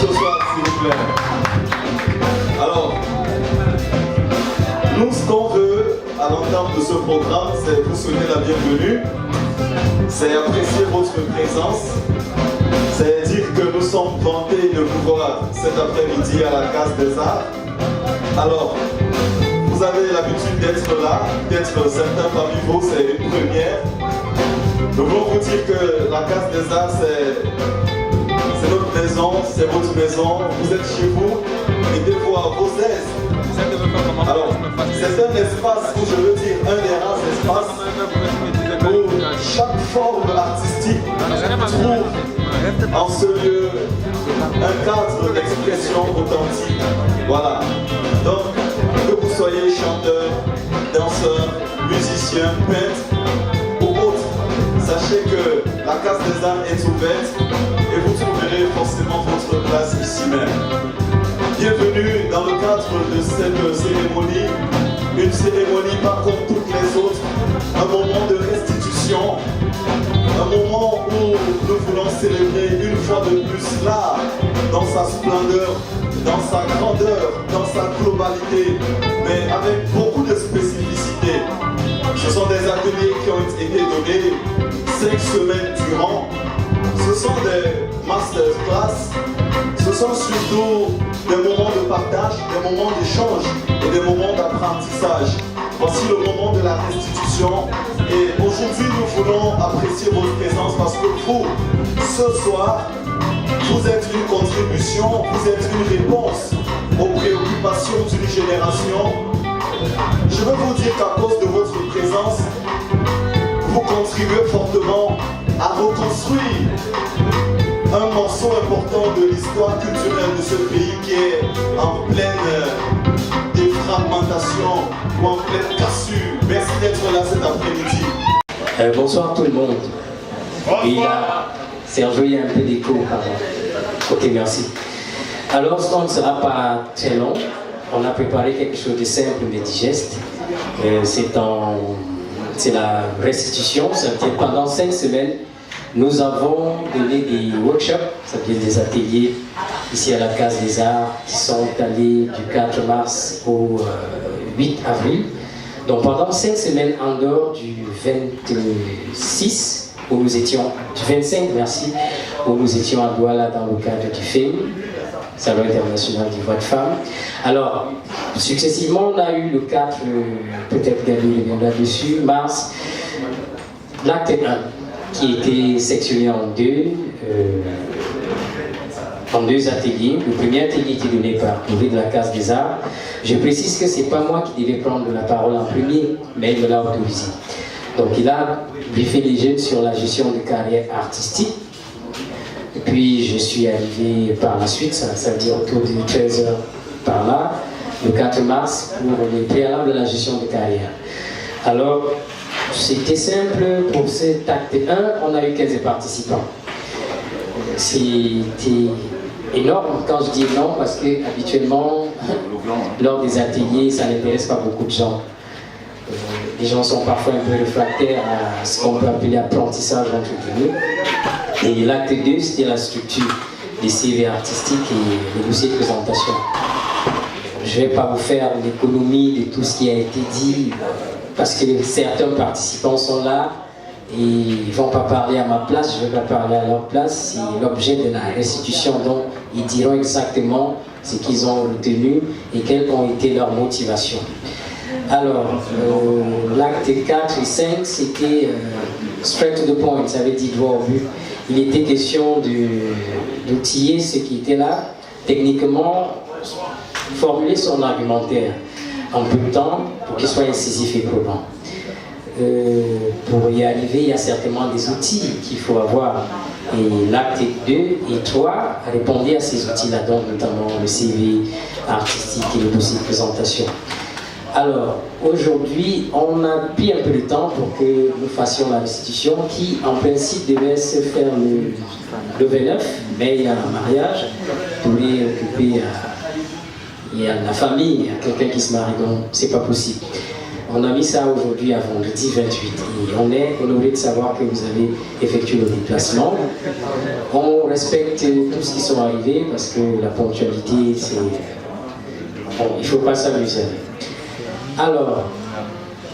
ce soir, s'il vous plaît. Alors, nous, ce qu'on veut à l'entame de ce programme, c'est vous souhaiter la bienvenue, c'est apprécier votre présence, c'est dire que nous sommes vantés de vous voir cet après-midi à la Case des Arts. Alors, vous avez l'habitude d'être là, peut-être certains parmi vous, c'est une première. Nous voulons vous dire que la Case des Arts, c'est notre maison, c'est votre maison, vous êtes chez vous, mettez-vous à vos aises. Alors, c'est un espace où je veux dire un des rares espaces où chaque forme artistique trouve en ce lieu un cadre d'expression authentique. Voilà. Donc, que vous soyez chanteur, danseur, musicien, peintre ou autre, sachez que la Case des Arts est ouverte et vous trouverez forcément votre place ici même. Bienvenue dans le cadre de cette cérémonie, une cérémonie pas comme toutes les autres, un moment de restitution, un moment où nous voulons célébrer une fois de plus l'art dans sa splendeur, dans sa grandeur, dans sa globalité, mais avec beaucoup de spécificité. Ce sont des ateliers qui ont été donnés 5 semaines durant. Ce sont des masterclass, ce sont surtout des moments de partage, des moments d'échange et des moments d'apprentissage. Voici le moment de la restitution et aujourd'hui nous voulons apprécier votre présence parce que vous, ce soir, vous êtes une contribution, vous êtes une réponse aux préoccupations d'une génération. Je veux vous dire qu'à cause de votre présence, vous contribuez fortement à reconstruire un morceau important de l'histoire culturelle de ce pays qui est en pleine défragmentation ou en pleine cassure. Merci d'être là cet après-midi. Bonsoir tout le monde. Et là, Sergio, il y a un peu d'écho, pardon. Ok, merci. Alors, ce temps ne sera pas très long. On a préparé quelque chose de simple mais digeste. C'est la restitution. Ça veut dire pendant 5 semaines, nous avons donné des workshops, ça veut dire des ateliers ici à la Case des Arts qui sont allés du 4 mars au 8 avril. Donc pendant 5 semaines en dehors du 26, où nous étions, du 25, merci, où nous étions à Douala dans le cadre du FEM, Salon international du voix de femmes. Alors, successivement, on a eu le 4, peut-être Gabi reviendra dessus, mars, l'acte 1, qui était sectionné en deux ateliers. Le premier atelier était donné par Louis de la Case des Arts. Je précise que ce n'est pas moi qui devais prendre la parole en premier, mais il me l'a autorisé. Donc il a briefé les jeunes sur la gestion de carrière artistique. Et puis je suis arrivé par la suite, ça veut dire autour de 13h par là, le 4 mars, pour les préalables de la gestion de carrière. Alors, c'était simple, pour cet acte 1, on a eu 15 participants. C'était énorme quand je dis énorme parce que habituellement, lors des ateliers, ça n'intéresse pas beaucoup de gens. Les gens sont parfois un peu réfractaires à ce qu'on peut appeler apprentissage entre guillemets. Et l'acte 2, c'était la structure des CV artistiques et les dossiers de présentation. Je ne vais pas vous faire l'économie de tout ce qui a été dit, parce que certains participants sont là et ils ne vont pas parler à ma place, je ne vais pas parler à leur place. C'est l'objet de la restitution, donc ils diront exactement ce qu'ils ont retenu et quelles ont été leurs motivations. Alors, l'acte 4 et 5, c'était straight to the point, ça veut dire droit au but. Il était question d'outiller ceux qui étaient là, techniquement, formuler son argumentaire en peu de temps pour qu'il soit incisif et probant. Pour y arriver, il y a certainement des outils qu'il faut avoir. Et l'acte 2 et 3 répondaient à ces outils-là, donc notamment le CV artistique et le dossier de présentation. Alors, aujourd'hui, on a pris un peu de temps pour que nous fassions la restitution qui, en principe, devait se faire le 29, mais il y a un mariage, tout est occupé il y a la famille, il y a quelqu'un qui se marie, donc c'est pas possible. On a mis ça aujourd'hui à vendredi 28 et on est honoré de savoir que vous avez effectué le déplacement. On respecte tous ceux qui sont arrivés parce que la ponctualité, c'est... Bon, il ne faut pas s'amuser. Alors,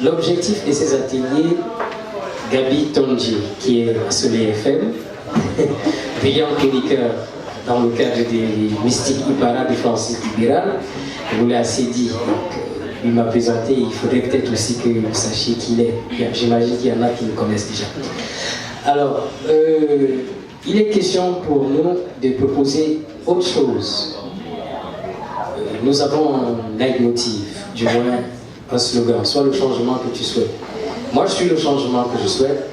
l'objectif de ces ateliers, Gabi Tonji, qui est à Soleil FM, brillant chroniqueur dans le cadre des mystiques Ipara de Francis Libéral, vous l'a assez dit. Donc, il m'a présenté, il faudrait peut-être aussi que vous sachiez qui il est. J'imagine qu'il y en a qui le connaissent déjà. Alors, il est question pour nous de proposer autre chose. Nous avons un leitmotiv, du moins un slogan, soit le changement que tu souhaites. Moi, je suis le changement que je souhaite.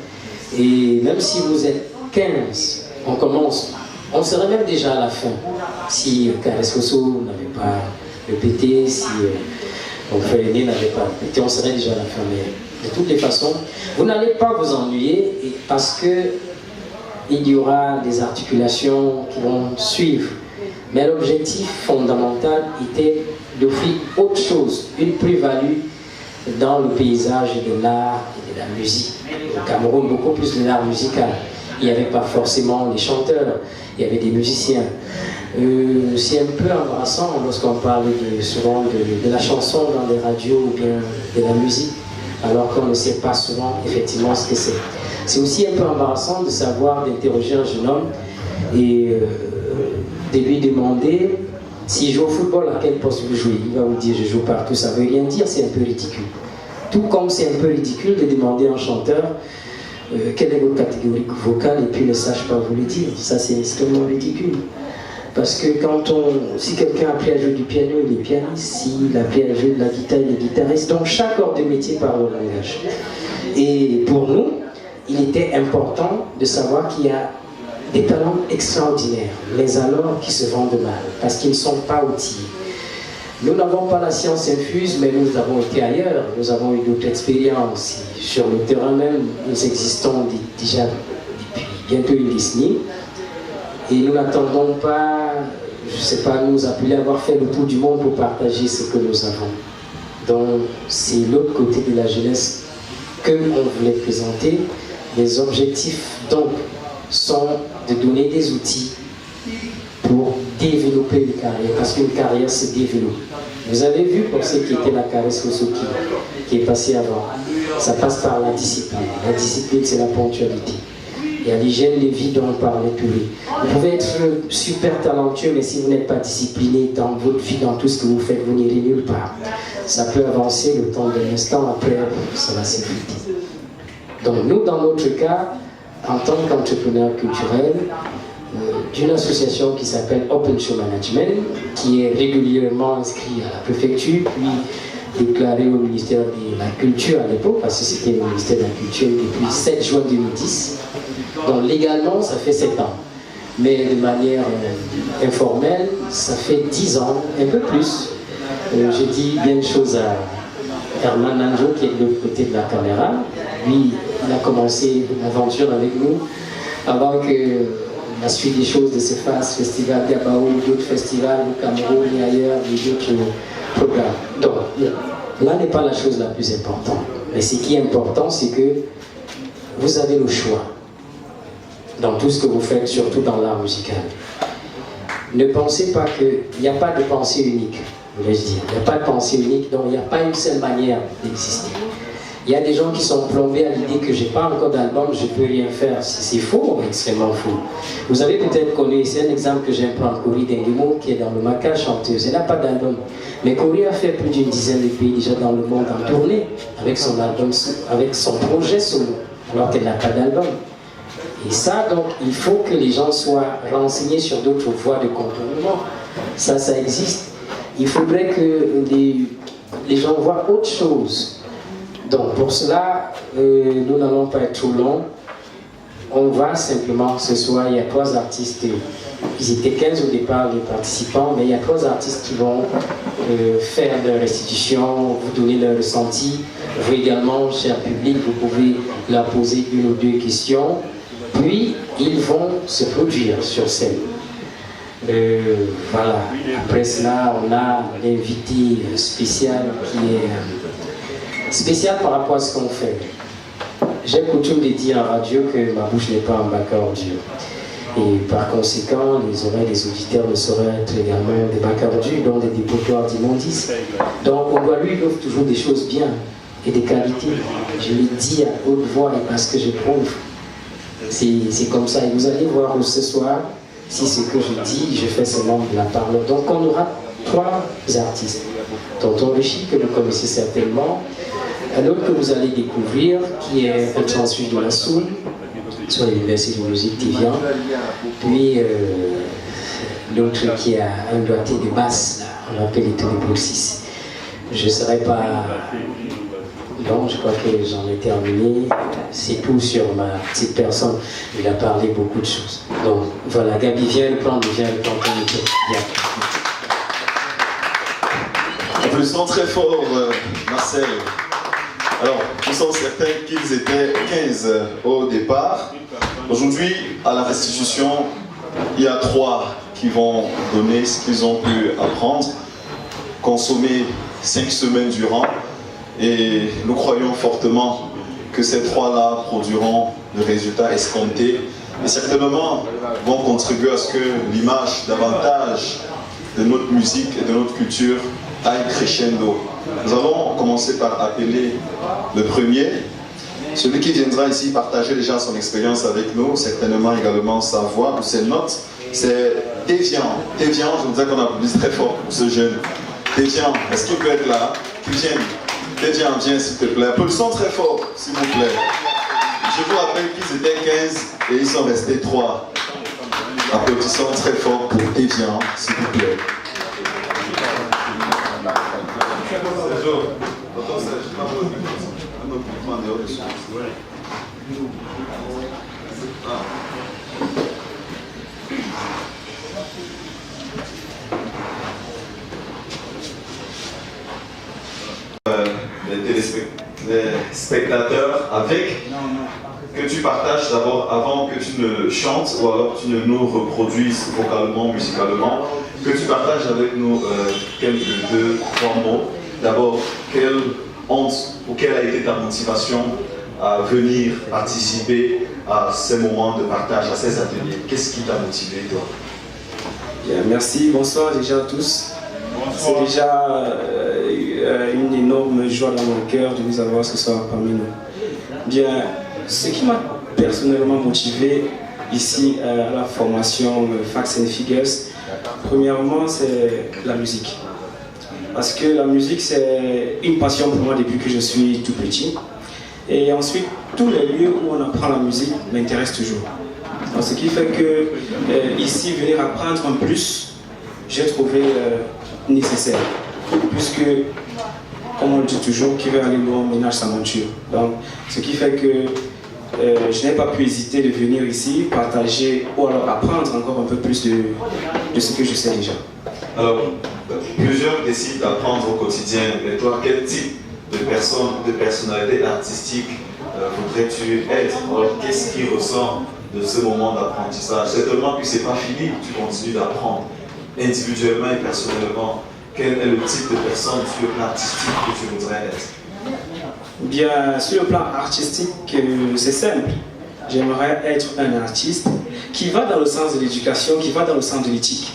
Et même si vous êtes 15, on commence. On serait même déjà à la fin. Si Caresse Fosso n'avait pas répété, si mon frère aîné n'avait pas répété, on serait déjà à la fin. Mais de toutes les façons, vous n'allez pas vous ennuyer parce qu'il y aura des articulations qui vont suivre. Mais l'objectif fondamental était d'offrir autre chose, une plus-value dans le paysage de l'art et de la musique. Au Cameroun, beaucoup plus de l'art musical. Il n'y avait pas forcément les chanteurs, il y avait des musiciens. C'est un peu embarrassant lorsqu'on parle souvent de la chanson dans les radios ou bien de la musique, alors qu'on ne sait pas souvent effectivement ce que c'est. C'est aussi un peu embarrassant de savoir, d'interroger un jeune homme et de lui demander s'il joue au football, à quel poste vous jouez. Il va vous dire je joue partout, ça ne veut rien dire, c'est un peu ridicule. Tout comme c'est un peu ridicule de demander à un chanteur quelle est votre catégorie vocale et puis ne sache pas vous le dire. Ça c'est extrêmement ridicule. Parce que si quelqu'un a appris à jouer du piano, il est pianiste. S'il a appris à jouer de la guitare, il est guitariste. Donc chaque corps de métier parle au langage. Et pour nous, il était important de savoir qu'il y a des talents extraordinaires, mais alors qui se vendent mal, parce qu'ils ne sont pas outillés. Nous n'avons pas la science infuse, mais nous avons été ailleurs, nous avons eu d'autres expériences. Sur le terrain même, nous existons déjà depuis bientôt une décennie, et nous n'attendons pas, je ne sais pas, nous appeler à avoir fait le tour du monde pour partager ce que nous avons. Donc c'est l'autre côté de la jeunesse que on voulait présenter. Les objectifs donc sont de donner des outils pour développer une carrière, parce qu'une carrière se développe. Vous avez vu pour ce qui était la Caresse Fosso qui est passée avant, ça passe par la discipline. La discipline, c'est la ponctualité. Il y a l'hygiène de vie dont on parlait tous les. Vous pouvez être super talentueux, mais si vous n'êtes pas discipliné dans votre vie, dans tout ce que vous faites, vous n'irez nulle part. Ça peut avancer le temps d'un instant, après ça va s'effriter. Donc nous, dans notre cas, en tant qu'entrepreneur culturel, d'une association qui s'appelle Open Show Management, qui est régulièrement inscrit à la préfecture, puis déclaré au ministère de la Culture à l'époque, parce que c'était le ministère de la Culture depuis 7 juin 2010. Donc légalement, ça fait 7 ans. Mais de manière informelle, ça fait 10 ans, un peu plus. J'ai dit bien une chose à Herman Nanjo, qui est de l'autre côté de la caméra. Lui, il a commencé l'aventure avec nous avant que la suite des choses de se fasse, Festival d'Abao, d'autres festivals au Cameroun et ailleurs, et d'autres programmes. Donc, là n'est pas la chose la plus importante. Mais ce qui est important, c'est que vous avez le choix dans tout ce que vous faites, surtout dans l'art musical. Ne pensez pas qu'il n'y a pas de pensée unique, voulais-je dire. Il n'y a pas de pensée unique, donc il n'y a pas une seule manière d'exister. Il y a des gens qui sont plombés à l'idée que je n'ai pas encore d'album, je ne peux rien faire. C'est faux, extrêmement faux. Vous avez peut-être connu, c'est un exemple que j'aime prendre, Cory Denguemo, qui est dans le Maca, chanteuse. Elle n'a pas d'album. Mais Cory a fait plus d'une dizaine de pays déjà dans le monde en tournée, avec son album, avec son projet solo, alors qu'elle n'a pas d'album. Et ça, donc, il faut que les gens soient renseignés sur d'autres voies de contournement. Ça existe. Il faudrait que les gens voient autre chose. Donc pour cela, nous n'allons pas être trop longs. On va simplement, ce soir, il y a 3 artistes, ils étaient 15 au départ, les participants, mais il y a 3 artistes qui vont faire leur restitution, vous donner leur ressenti. Vous également, cher public, vous pouvez leur poser 1 ou 2 questions, puis ils vont se produire sur scène. Voilà. Après cela, on a l'invité spécial qui est spécial par rapport à ce qu'on fait. J'ai coutume de dire en radio que ma bouche n'est pas un bac à ordures. Et par conséquent, les oreilles des auditeurs ne sauraient être également des bacs à ordures, donc des dépotoirs d'immondices. Donc on doit lui offrir toujours des choses bien et des qualités. Je le dis à haute voix et parce que je prouve. C'est comme ça. Et vous allez voir ce soir, si ce que je dis, je fais seulement de la parole. Donc on aura 3 artistes. Tonton Richie, que vous connaissez certainement. Un autre que vous allez découvrir, qui est un transfuge de la soul, sur l'Université de musique d'Evian. Puis l'autre qui a un doigté de basse, on l'appelle les Tony-Boxis. Je ne serai pas long, je crois que j'en ai terminé. C'est tout sur ma petite personne. Il a parlé beaucoup de choses. Donc voilà, Gabi, viens le prendre, viens le prendre. Applaudissements très fort, Marcel. Alors, nous sommes certains qu'ils étaient 15 au départ. Aujourd'hui, à la restitution, il y a 3 qui vont donner ce qu'ils ont pu apprendre, consommer 5 semaines durant. Et nous croyons fortement que ces 3-là produiront le résultat escompté et certainement vont contribuer à ce que l'image davantage de notre musique et de notre culture aille crescendo. Nous allons commencer par appeler le premier, celui qui viendra ici partager déjà son expérience avec nous, certainement également sa voix ou ses notes. C'est Devian. Devian, je vous disais qu'on applaudisse très fort pour ce jeune. Devian, est-ce qu'il peut être là? Qu'il vienne. Devian, viens s'il te plaît. Applaudissons très fort, s'il vous plaît. Je vous rappelle qu'ils étaient 15 et ils sont restés 3. Applaudissons très fort pour Devian, s'il vous plaît. Les spectateurs avec que tu partages d'abord avant que tu ne chantes ou alors tu ne nous reproduises vocalement, musicalement, que tu partages avec nous quelques 2-3 mots. D'abord, quelle honte ou quelle a été ta motivation à venir participer à ces moments de partage, à ces ateliers? Qu'est-ce qui t'a motivé, toi? Bien, merci, bonsoir déjà à tous. C'est déjà une énorme joie dans mon cœur de vous avoir ce soir parmi nous. Bien, ce qui m'a personnellement motivé ici à la formation Facts and Figures, premièrement, c'est la musique. Parce que la musique, c'est une passion pour moi depuis que je suis tout petit. Et ensuite, tous les lieux où on apprend la musique m'intéressent toujours. Donc, ce qui fait que ici, venir apprendre en plus, j'ai trouvé nécessaire. Puisque, comme on le dit toujours, qui veut aller loin ménage sa monture. Donc, ce qui fait que je n'ai pas pu hésiter de venir ici, partager ou alors apprendre encore un peu plus de ce que je sais déjà. Alors, plusieurs décident d'apprendre au quotidien, mais toi, quel type de personne, de personnalité artistique voudrais-tu être? Alors, qu'est-ce qui ressort de ce moment d'apprentissage? Certainement que ce n'est pas fini, tu continues d'apprendre individuellement et personnellement. Quel est le type de personne sur le plan artistique que tu voudrais être? Bien, sur le plan artistique, c'est simple. J'aimerais être un artiste qui va dans le sens de l'éducation, qui va dans le sens de l'éthique.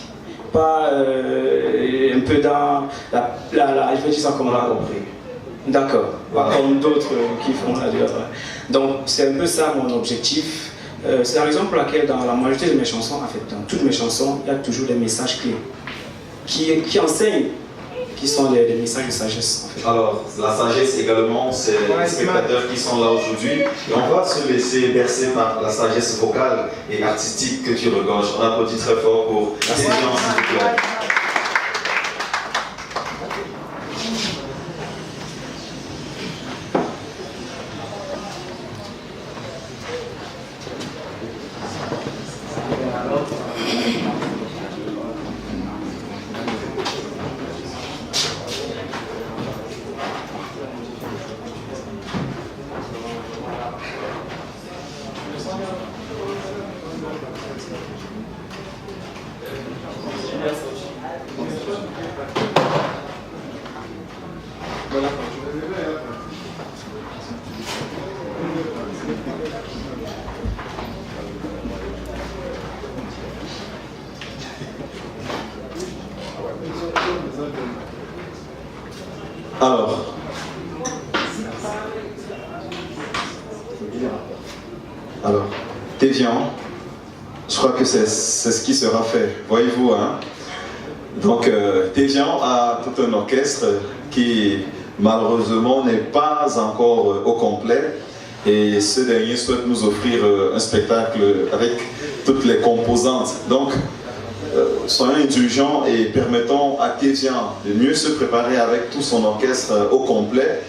Pas un peu dans je vais dire ça comme on l'a compris. D'accord, pas comme d'autres qui font ça d'ailleurs. Donc c'est un peu ça mon objectif. C'est la raison pour laquelle dans la majorité de mes chansons, en fait dans toutes mes chansons, il y a toujours des messages clés qui enseignent, qui sont des messages de sagesse. En fait. Alors, la sagesse également, c'est les spectateurs qui sont là aujourd'hui. Et on va se laisser bercer par la sagesse vocale et artistique que tu regorges. On applaudit très fort pour ces gens, s'il vous plaît. Alors, Tévian, je crois que c'est ce qui sera fait, voyez-vous, hein. Donc, Tévian a tout un orchestre qui, malheureusement, n'est pas encore au complet. Et ce dernier souhaite nous offrir un spectacle avec toutes les composantes. Donc, soyons indulgents et permettons à Tévian de mieux se préparer avec tout son orchestre au complet.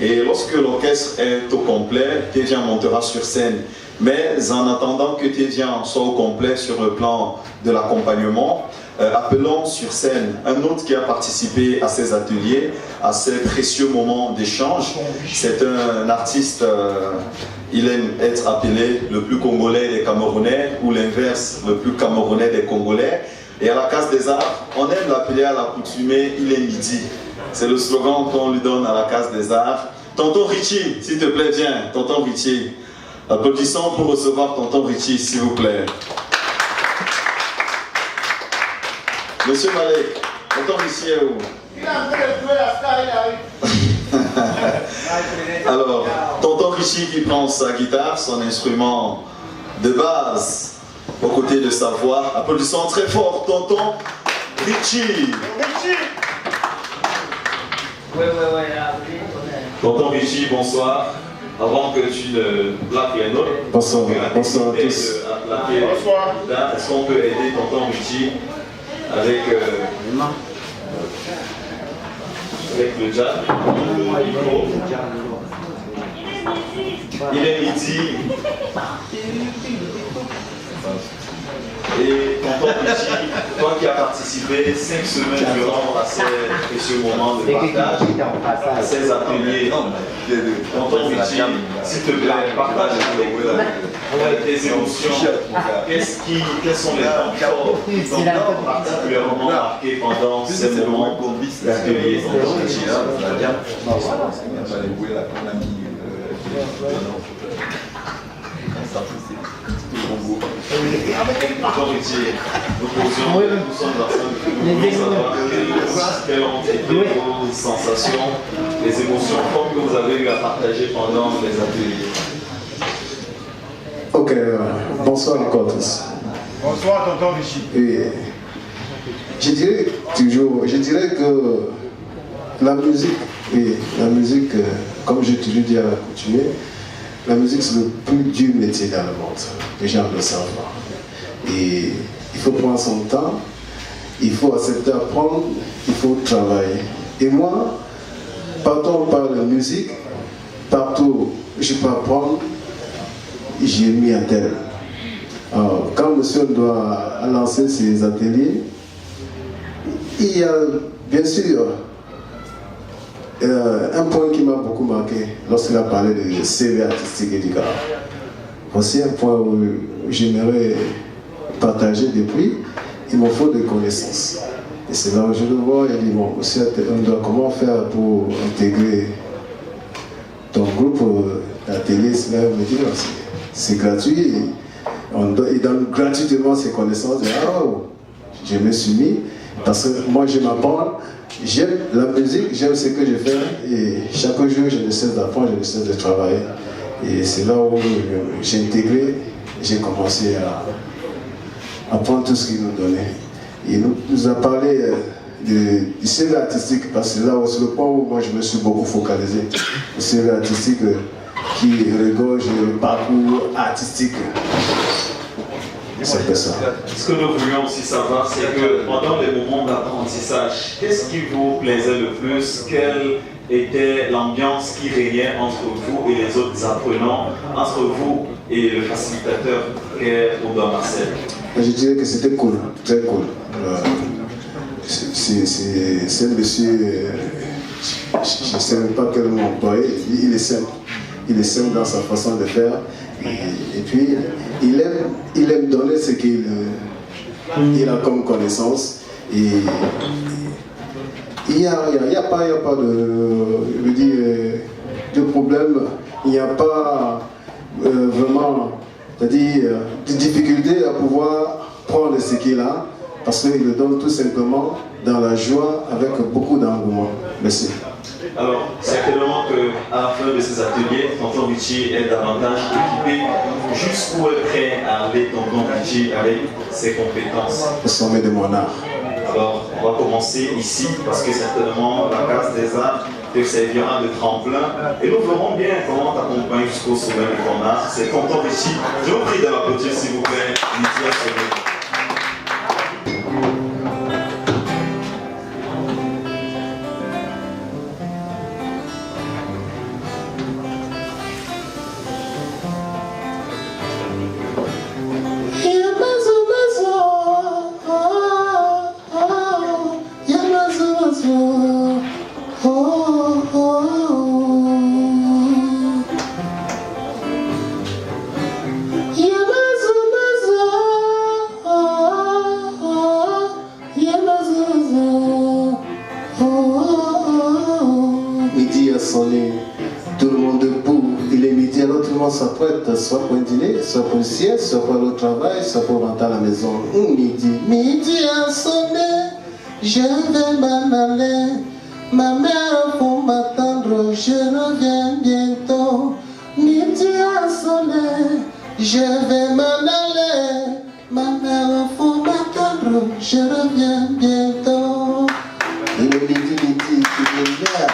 Et lorsque l'orchestre est au complet, Tévian montera sur scène. Mais en attendant que Tévian soit au complet sur le plan de l'accompagnement, appelons sur scène un autre qui a participé à ces ateliers, à ces précieux moments d'échange. C'est un artiste, il aime être appelé le plus congolais des Camerounais ou l'inverse, le plus camerounais des Congolais. Et à la Case des Arts, on aime l'appeler à l'accoutumée, il est midi. C'est le slogan qu'on lui donne à la Case des Arts. Tonton Richie, s'il te plaît, viens, Tonton Richie. Applaudissons pour recevoir Tonton Richie, s'il vous plaît. Monsieur Malek, Tonton Richie est où? Il a Alors, Tonton Richie qui prend sa guitare, son instrument de base, aux côtés de sa voix. Applaudissons très fort, Tonton Richie. Tonton Richie, bonsoir. Avant que tu ne plaques les notes, bonsoir à tous. Bonsoir. Est-ce qu'on peut aider Tonton Richie avec le jazz, le micro? Il est midi. Et Tonton Richie, toi qui as participé 5 semaines durant à ces précieux moments de partage, à ces ateliers, Tonton Richie, s'il te plaît, partage avec tes émotions. Quels sont les temps forts qui t'ont particulièrement marqué pendant ces moments d'atelier, Tonton Richie? Tonton Richie, nous sommes en train de savoir quelles ont été vos sensations, les émotions fortes que vous avez eu à partager pendant les ateliers. Ok, bonsoir encore tous. Bonsoir Tonton Richie. Je dirais que la musique, comme j'ai toujours dit à l'accoutumée, la musique c'est le plus dur métier dans le monde. Les gens le savent. Et il faut prendre son temps, il faut accepter d'apprendre, il faut travailler. Et moi, partout on parle de musique, partout je peux apprendre, j'ai mis à terre. Alors, quand monsieur doit lancer ses ateliers, il y a bien sûr un point qui m'a beaucoup marqué lorsqu'il a parlé de CV artistique et du gars. Voici un point où j'aimerais partager depuis. Il me faut des connaissances. Et c'est là où je le vois et dit bon, monsieur, on doit comment faire pour intégrer ton groupe d'atelier. C'est là où on me dit non, c'est gratuit. Il donne gratuitement ses connaissances. Et, je me suis mis parce que moi je m'apprends. J'aime la musique, j'aime ce que je fais et chaque jour je ne cesse d'apprendre, je ne cesse de travailler. Et c'est là où j'ai intégré, j'ai commencé à apprendre tout ce qu'il nous donnait. Il nous a parlé du CV artistique parce que là c'est le point où moi je me suis beaucoup focalisé. Le CV artistique qui regorge le parcours artistique. C'est ça. Ce que nous voulions aussi savoir, c'est que pendant les moments d'apprentissage, qu'est-ce qui vous plaisait le plus? Quelle était l'ambiance qui régnait entre vous et les autres apprenants, entre vous et le facilitateur qu'est Aubin Marcel? Je dirais que c'était cool, très cool. C'est un monsieur, je ne sais même pas quel mot employer, il est simple dans sa façon de faire. Et puis, il aime donner ce qu'il a comme connaissance. Et il n'y a pas de problème, il n'y a pas vraiment de difficulté à pouvoir prendre ce qu'il a, parce qu'il le donne tout simplement dans la joie avec beaucoup d'engouement. Merci. Alors, certainement qu'à la fin de ces ateliers, tonton Richie est davantage équipé jusqu'où est prêt à aller tonton Richie avec ses compétences. Au sommet de mon art. Alors, on va commencer ici parce que certainement la case des arts te servira de tremplin et nous verrons bien comment t'accompagner jusqu'au sommet de ton art. C'est tonton Richie. Je vous prie de l'applaudir s'il vous plaît. Lydia Sommet. Midi a sonné, tout le monde debout, il est midi, alors tout le monde s'apprête, soit pour un dîner, soit pour le ciel, soit pour le travail, soit pour rentrer à la maison. Midi a sonné, je vais m'en aller, ma mère faut m'attendre, je reviens bientôt. Midi a sonné, je vais m'en aller, ma mère faut m'attendre, je reviens bientôt. Il est midi, il est l'heure.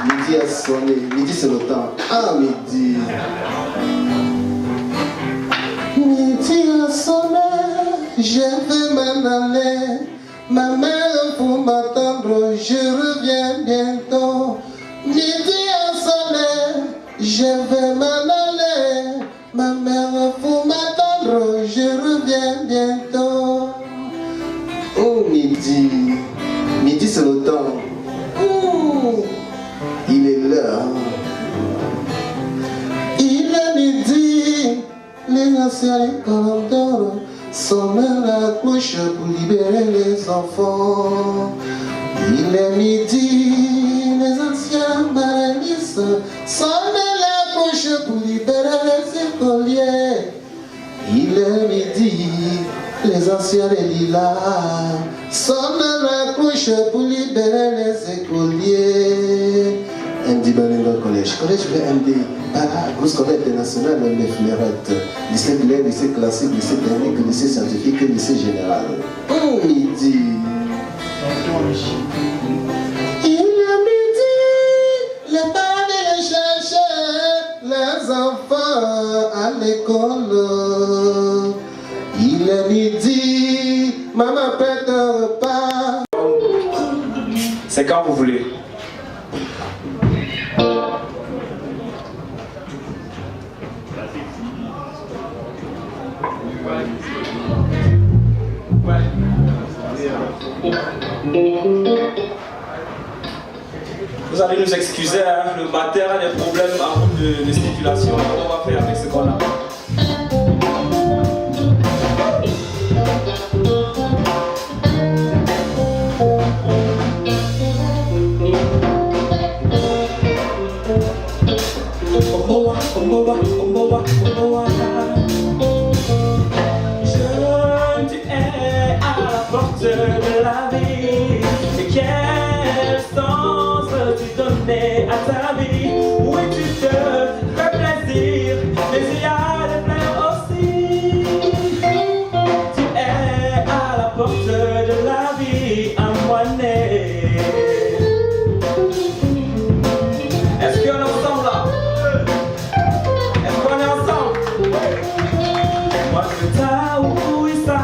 Midi a sonné, midi c'est le temps. Ah, midi. Midi a sonné, je vais m'en aller. Ma mère faut m'attendre, je reviens bientôt. Midi a sonné, je vais m'en aller. Ma mère faut m'attendre, je reviens bientôt. Oh, midi. Midi c'est le temps. Il est l'heure. Il est midi. Les anciens les sonnent la cloche pour libérer les enfants. Il est midi. Les anciens baranistes sonnent la cloche pour libérer les écoliers. Il est midi. Les anciens les lilas sonnent la cloche pour libérer les écoliers. MD Balinga Collège, collège BMD, groupe scolaire international de Fleurettes, lycée bilingue, lycée classique, lycée technique, lycée scientifique, lycée général. Midi. Il est midi, les parents les cherchent, les enfants à l'école. Il est midi, maman prête un repas. C'est quand vous voulez. Vous allez nous excuser, hein, le matin a des problèmes en route de circulation. On va faire avec ce qu'on a. Je tu es à la porte de la vie. Et quel sens tu donnais à ta vie? Oui, tu te fais plaisir, mais il y a des pleurs aussi. Tu es à la porte de la vie, à moiner. Est-ce qu'on est ensemble là? Est-ce qu'on est ensemble? Moi je t'avoue ça,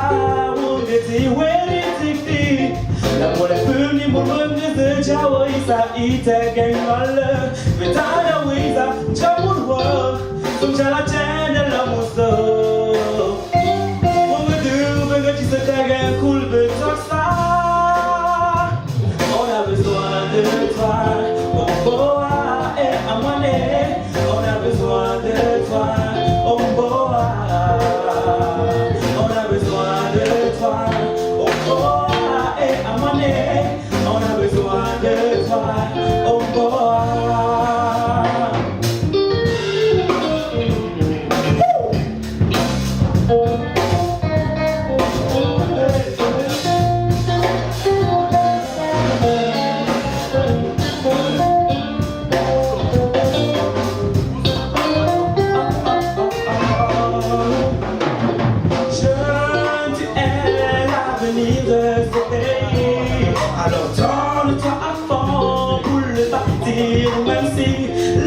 on dit ouais c'est la moelle peut ni mon rêve de Jawa ça il te gagne mal. Mais t'as oui ça, j'aime voir, comme j'ai la chaîne de la mousseau. On me dit que tu sais t'as gagne cool de tout ça. On a besoin de toi, oh boa et à moiner. On a besoin de toi, oh boa. On a besoin de toi, oh boa et à moiner. On a besoin de toi, oh boa. Alors donne-toi à fond pour le partir, même si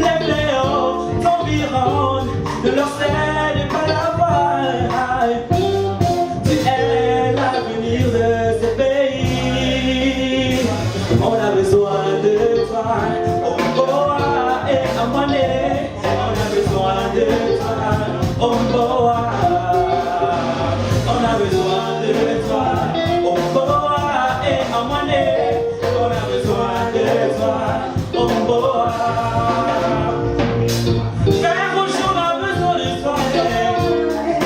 les fléaux t'environnent, ne leur cède pas la voie. Tu es l'avenir de ce pays. On a besoin de toi, Omboa et Amane. On a besoin de toi, Omboa. On a besoin de toi, Omboa et Amane. On a besoin de toi, Omboa. Frère, aujourd'hui on a besoin de toi,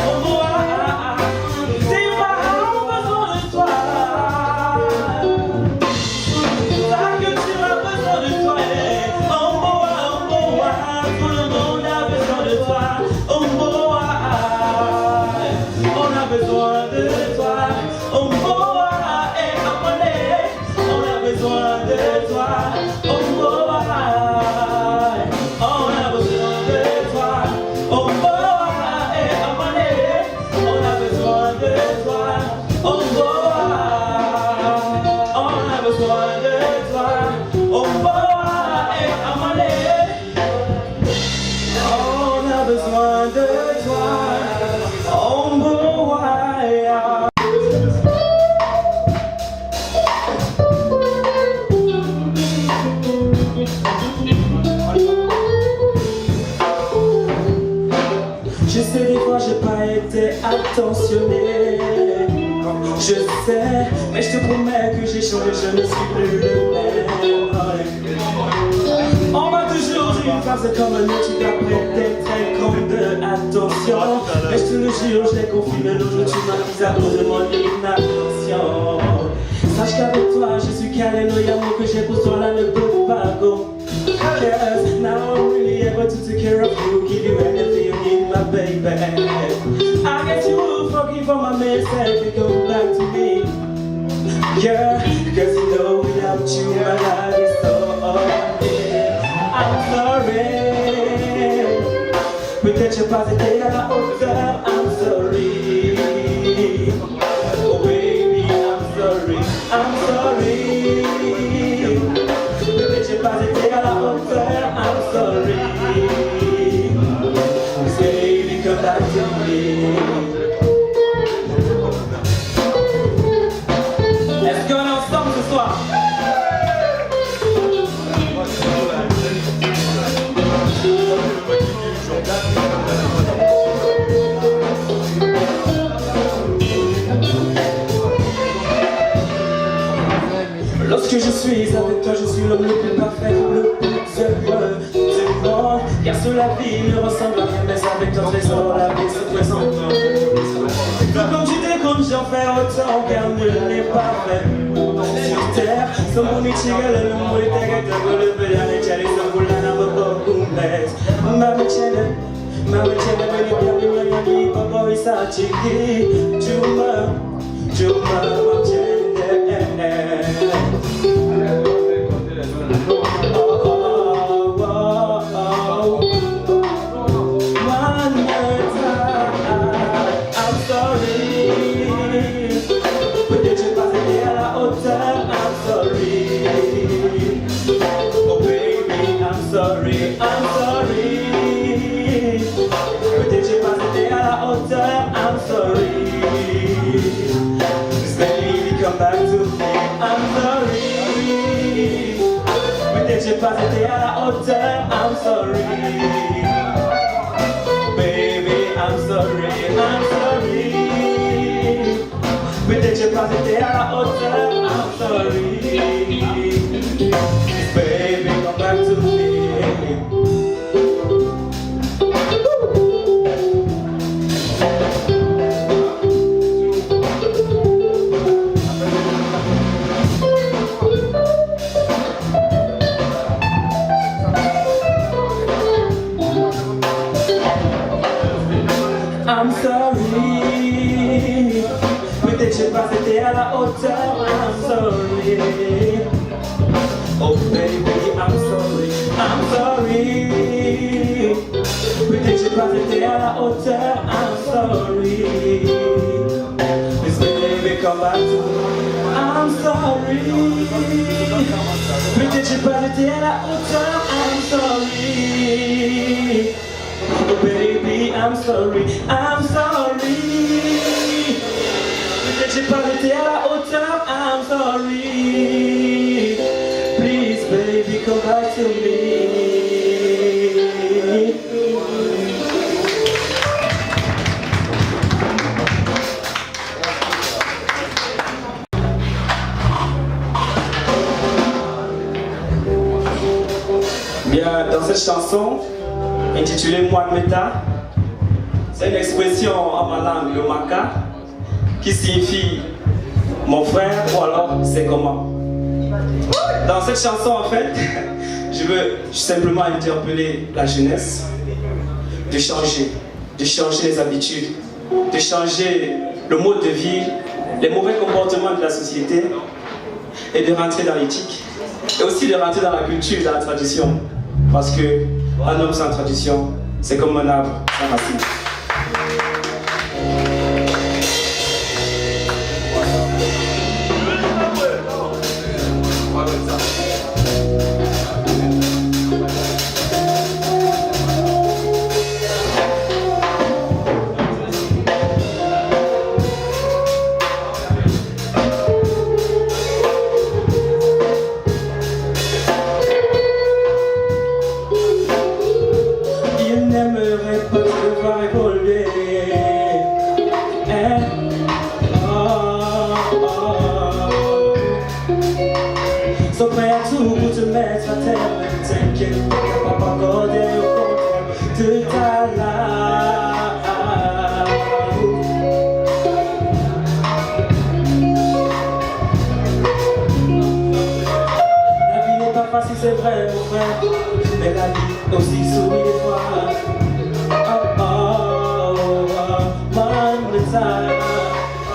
Omboa. Tes parents ont besoin de toi. Ta culture a besoin de toi, Omboa, Omboa. Tout le monde a besoin de toi, Omboa. On a besoin de toi, Omboa et Amane. On a besoin de toi, Omboa. On a besoin de toi, Omboa et Amane. On a besoin de toi, Omboa. On a besoin de toi, Omboa et Amane. On a besoin de toi, Omboa. Je sais des fois j'ai pas été attentionné. Je sais, mais je te promets que j'ai changé, je ne suis plus le même. On m'a toujours dit une phrase comme un autre, tu dois prêter très grande attention. Mais je te le jure, je l'ai confirmé l'autre jour, tu m'as mis à cause de mon inattention. Sache qu'avec toi, je suis calé, l'amour que j'ai pour toi là ne peut pas go. Cause now I'm really able to take care of you, give you anything you need, my baby. I guess you will forgive for my mistake and come back to me. Yeah, because you know without you my life is so ordinary. I'm sorry, peut-être j'ai pas été à la hauteur, I'm sorry. Oh baby, I'm sorry, I'm sorry. Peut-être j'ai pas été à la hauteur, I'm sorry. Please baby, come back to me. Est-ce qu'on est ensemble ce soir? Lorsque je suis avec toi, je suis l'homme le plus parfait, le plus heureux du monde. Car sur la vie ne ressemble à rien, mais avec ton trésor, la vie se présente. Tout comme tu décomptes, j'en fais autant, car nul n'est parfait. Sur terre, som unichigala l'umuitega le vedane chali sambulana mabokumbes. Mama chene beni piapi manyani papa isachiki. Juma mamchende. J'ai pas été à la hauteur, I'm sorry. Baby, I'm sorry, I'm sorry. Peut-être j'ai pas été à la hauteur, I'm sorry. Baby, come back to me. I'm sorry. Peut-être j'ai pas été à la hauteur, I'm sorry. Oh baby, I'm sorry, I'm sorry. Peut-être j'ai pas été à la hauteur, I'm sorry. Please baby, come back to me. I'm sorry. sorry. Peut-être j'ai pas été à la hauteur, I'm sorry. Oh baby, I'm sorry, I'm sorry. Peut-être j'ai pas été à la hauteur, I'm sorry. Please baby, come back to me. Bien, dans cette chanson intitulée Mwanmeta, c'est une expression en ma langue, le Maka, qui signifie mon frère ou alors c'est comment. Dans cette chanson, en fait, je veux simplement interpeller la jeunesse de changer les habitudes, de changer le mode de vie, les mauvais comportements de la société et de rentrer dans l'éthique et aussi de rentrer dans la culture, dans la tradition. Parce que un homme sans tradition, c'est comme un arbre sans racines. C'est vrai mon frère, mais la vie aussi sourit des fois. Oh oh oh, Mwanmeta.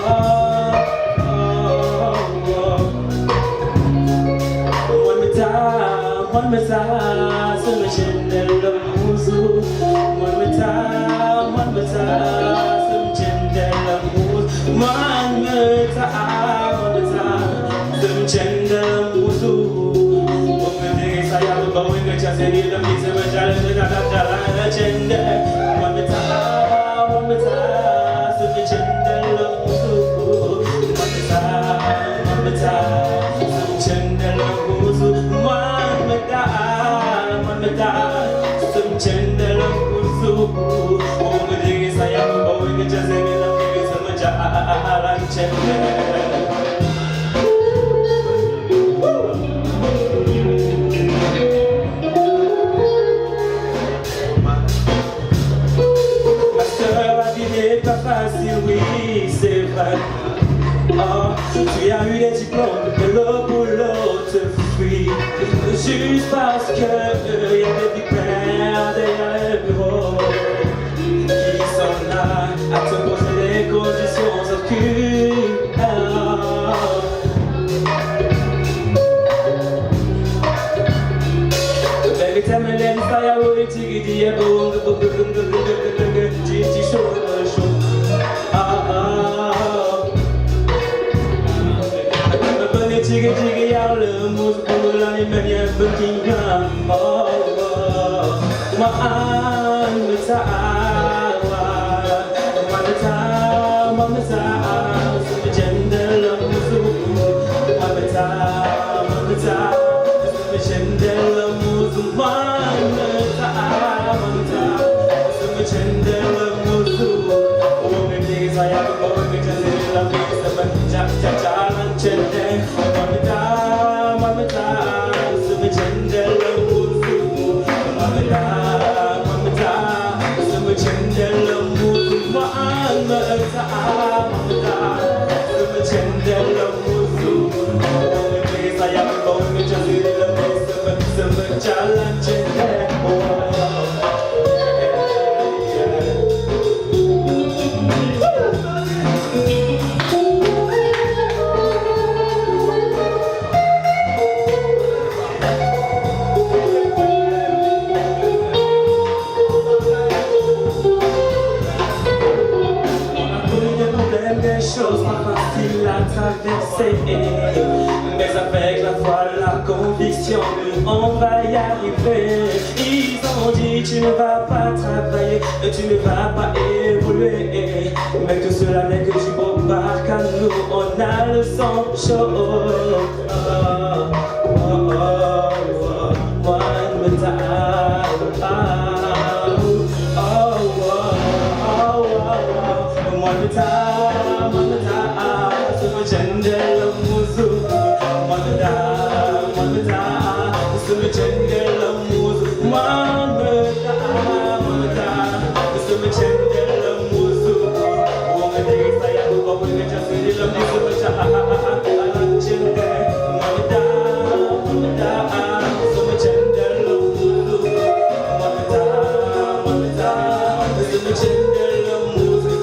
Oh oh oh, Mwanmeta, Mwanmeta, c'est le général de Mouzou. Mwanmeta, Mwanmeta, c'est le général de Mouzou. Mwanmeta, Mwanmeta, c'est le général de Mouzou. But we could just need the piece of a challenge and a agenda. One more time, so the gender love so one more time, so the gender love so one more time, so the gender love so oh, the days I am, but we could just need the piece of a challenge and oui, c'est vrai. Oh, tu as eu des diplômes de l'eau pour l'autre fuit. Juste parce que y a des vipères derrière le bureau qui sont là à te poser des conditions obscures. Baby, tell me then, fire will it take it, yeah, Jiggy jiggy out the most cool and many Buckingham. Oh, Mwanmeta, Mwanmeta, so the gender love Mouzou. Mwanmeta, Mwanmeta, so the gender love Mouzou. Mwanmeta, Mwanmeta, so the gender love Mouzou. Oh, me days I have a boy, me just love me, so but ja ja ja and chende. Mwanmeta, so the gender love Mouzou. Mwanmeta, so the gender love Mouzou. Mwanmeta, so the attention, on va y arriver. Ils ont dit tu ne vas pas travailler, tu ne vas pas évoluer. Mais tout cela n'est que du beau bar, car nous on a le sang chaud.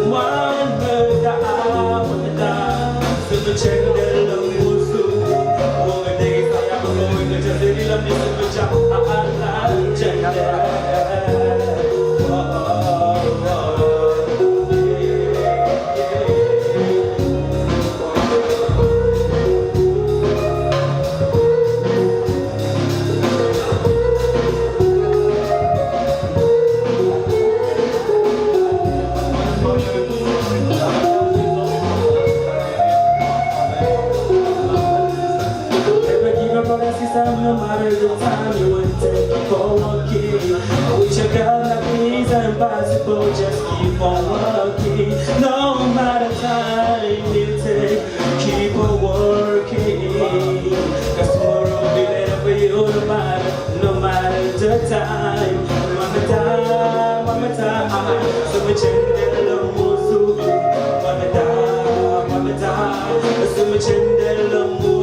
One no matter the time you would take for walking. With your girl like me, it's impossible, just keep on walking. No matter time you take, keep on working. Cause tomorrow will be better for you, no matter the time. Mama time, so we change the musu. Mama time, so we change the musu.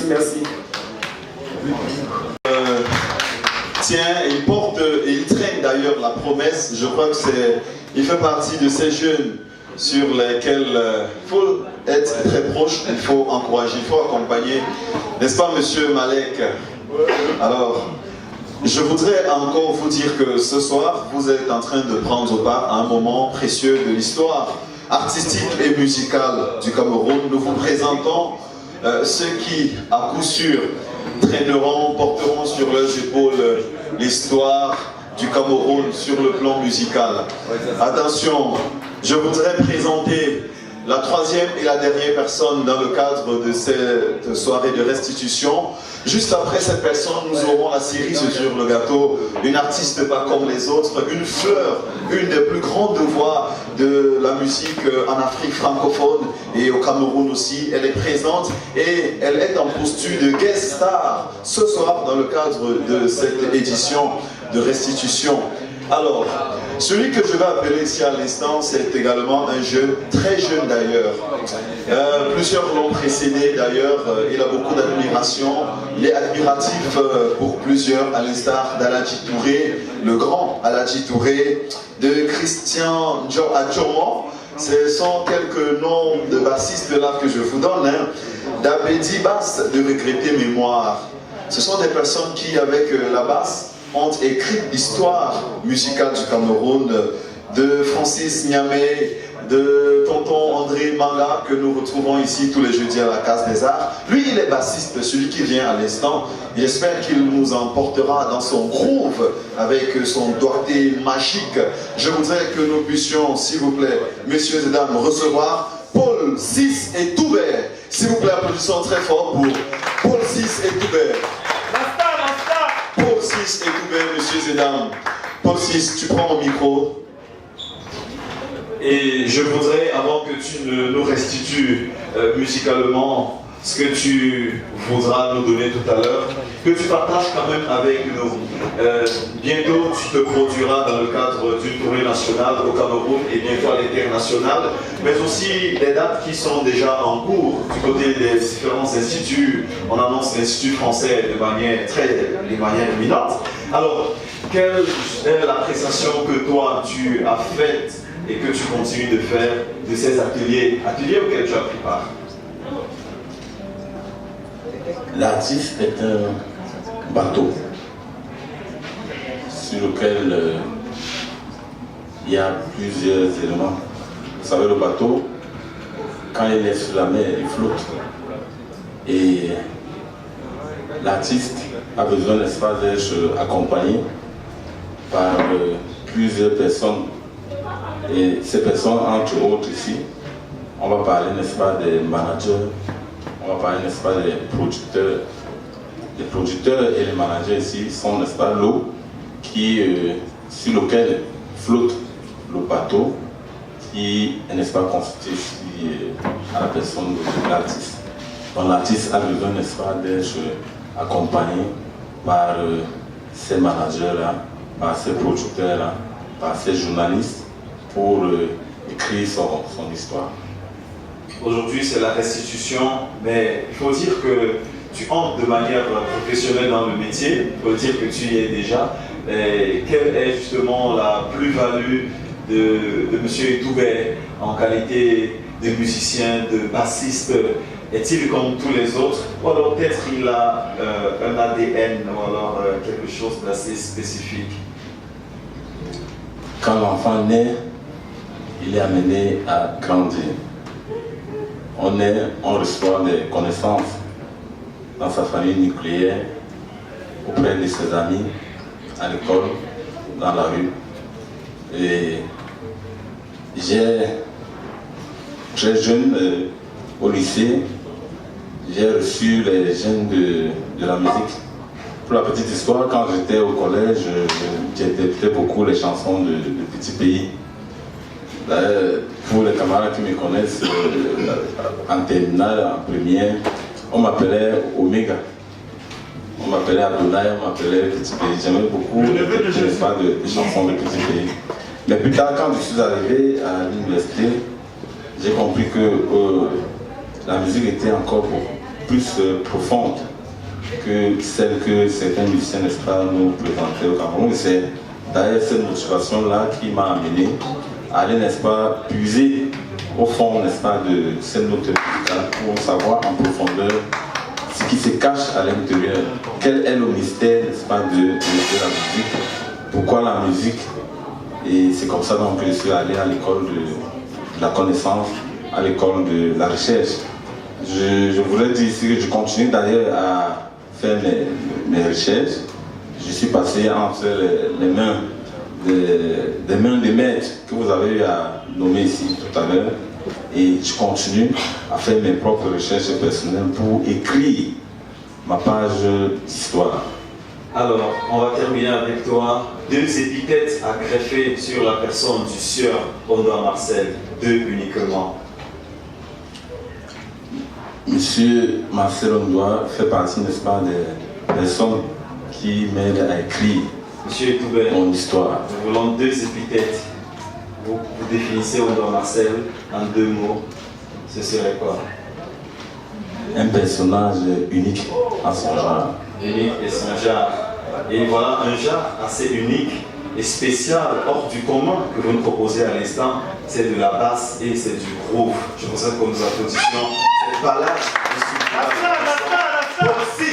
Merci. Tiens, il porte et il traîne d'ailleurs la promesse. Je crois que il fait partie de ces jeunes sur lesquels il faut être très proche, il faut encourager, il faut accompagner. N'est-ce pas, monsieur Malek? Alors, je voudrais encore vous dire que ce soir, vous êtes en train de prendre part à un moment précieux de l'histoire artistique et musicale du Cameroun. Nous vous présentons ceux qui, à coup sûr, traîneront, porteront sur leurs épaules l'histoire du Cameroun sur le plan musical. Attention, je voudrais présenter la troisième et la dernière personne dans le cadre de cette soirée de restitution. Juste après cette personne, nous aurons la cerise sur le gâteau, une artiste pas comme les autres, une fleur, une des plus grandes voix de la musique en Afrique francophone et au Cameroun aussi. Elle est présente et elle est en posture de guest star ce soir dans le cadre de cette édition de restitution. Alors, celui que je vais appeler ici à l'instant, c'est également un jeune, très jeune d'ailleurs. Plusieurs l'ont précédé d'ailleurs, il a beaucoup d'admiration. Il est admiratif pour plusieurs, à l'instar d'Aladji Touré, le grand Aladji Touré, de Christian Adjomo. Ce sont quelques noms de bassistes là que je vous donne. Hein. D'Abedi Bass, de Regretter Mémoire. Ce sont des personnes qui, avec la basse, ont écrit l'histoire musicale du Cameroun, de Francis Niamey, de tonton André Manga, que nous retrouvons ici tous les jeudis à la Case des Arts. Lui, il est bassiste, celui qui vient à l'instant. J'espère qu'il nous emportera dans son groove avec son doigté magique. Je voudrais que nous puissions, s'il vous plaît, messieurs et dames, recevoir Paul VI et Toubert. S'il vous plaît, applaudissons très fort pour Paul VI et Toubert. Paul VI et Toubert, messieurs et dames. Paul VI, tu prends mon micro. Et je voudrais, avant que tu ne nous restitues musicalement ce que tu voudras nous donner tout à l'heure, que tu partages quand même avec nous. Bientôt, tu te produiras dans le cadre d'une tournée nationale au Cameroun et bientôt à l'international, mais aussi des dates qui sont déjà en cours du côté des différents instituts. On annonce l'Institut français de manière imminente. Alors, quelle est l'appréciation que toi tu as faite et que tu continues de faire de ces ateliers auxquels tu as pris part? L'artiste est un bateau sur lequel il y a plusieurs éléments. Vous savez, le bateau, quand il est sur la mer, il flotte. Et l'artiste a besoin, n'est-ce pas, d'être accompagné par plusieurs personnes. Et ces personnes, entre autres ici, on va parler, n'est-ce pas, des managers, on va parler, n'est-ce pas, des producteurs. Les producteurs et les managers ici sont, n'est-ce pas, l'eau sur lequel flotte le bateau qui est, n'est-ce pas, constitué à la personne de l'artiste. Donc l'artiste a besoin, n'est-ce pas, d'être accompagné par ces managers-là, par ces producteurs-là, par ces journalistes pour écrire son histoire. Aujourd'hui, c'est la restitution, mais il faut dire que tu entres de manière professionnelle dans le métier, il faut dire que tu y es déjà. Et quelle est justement la plus-value de M. Toubert en qualité de musicien, de bassiste? Est-il comme tous les autres? Ou alors peut-être il a un ADN ou alors quelque chose d'assez spécifique? Quand l'enfant naît, il est amené à grandir. On reçoit des connaissances dans sa famille nucléaire, auprès de ses amis, à l'école, dans la rue. Et très jeune, au lycée, j'ai reçu les gènes de la musique. Pour la petite histoire, quand j'étais au collège, j'interprétais beaucoup les chansons de petits pays. Pour les camarades qui me connaissent, en terminale, en première, on m'appelait Omega. On m'appelait Adonai, on m'appelait Petit Pays. J'aimais beaucoup des chansons de Petit Pays. Mais plus tard, quand je suis arrivé à l'université, j'ai compris que la musique était encore plus profonde que celle que certains musiciens, n'est-ce pas, nous présentaient au Cameroun. C'est d'ailleurs cette motivation-là qui m'a amené à aller, n'est-ce pas, puiser au fond, n'est-ce pas, de cette note musicale pour savoir en profondeur ce qui se cache à l'intérieur. Quel est le mystère, n'est-ce pas, de la musique? Pourquoi la musique? Et c'est comme ça donc, que je suis allé à l'école de la connaissance, à l'école de la recherche. Je voudrais dire ici que je continue d'ailleurs à faire mes recherches. Je suis passé entre les mains des mains des maîtres que vous avez eu à nommer ici tout à l'heure, et je continue à faire mes propres recherches personnelles pour écrire ma page d'histoire. Alors, on va terminer avec toi. 2 étiquettes à greffer sur la personne du sieur Ondoa Marcel, 2 uniquement. Monsieur Marcel Ondoa fait partie, n'est-ce pas, des personnes qui m'aident à écrire Monsieur Etoubert, mon histoire. nous voulons 2 épithètes. Vous définissez Ondor Marcel en 2 mots. Ce serait quoi? Un personnage unique à son genre. Unique et son genre. Et voilà un genre assez unique et spécial, hors du commun que vous nous proposez à l'instant. C'est de la basse et c'est du groove. Je vous souhaite que nous applaudissions cette balade de pour 6.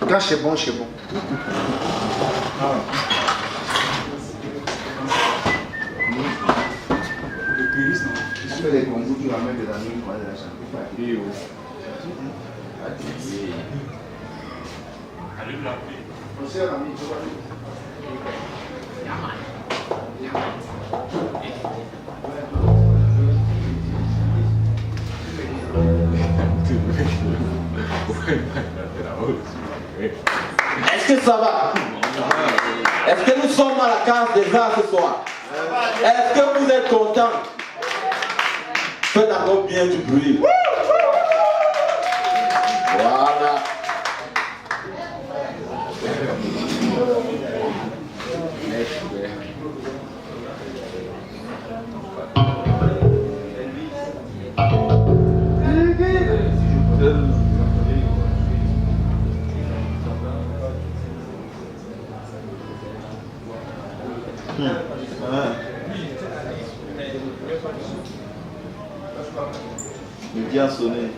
Quand c'est bon, c'est bon. Tu fais les concours, tu ramènes de la nuit, de la chambre. Est-ce que ça va? Est-ce que nous sommes à la case des arts ce soir? Est-ce que vous êtes contents? Faites encore bien du bruit. Voilà. Bien sonné.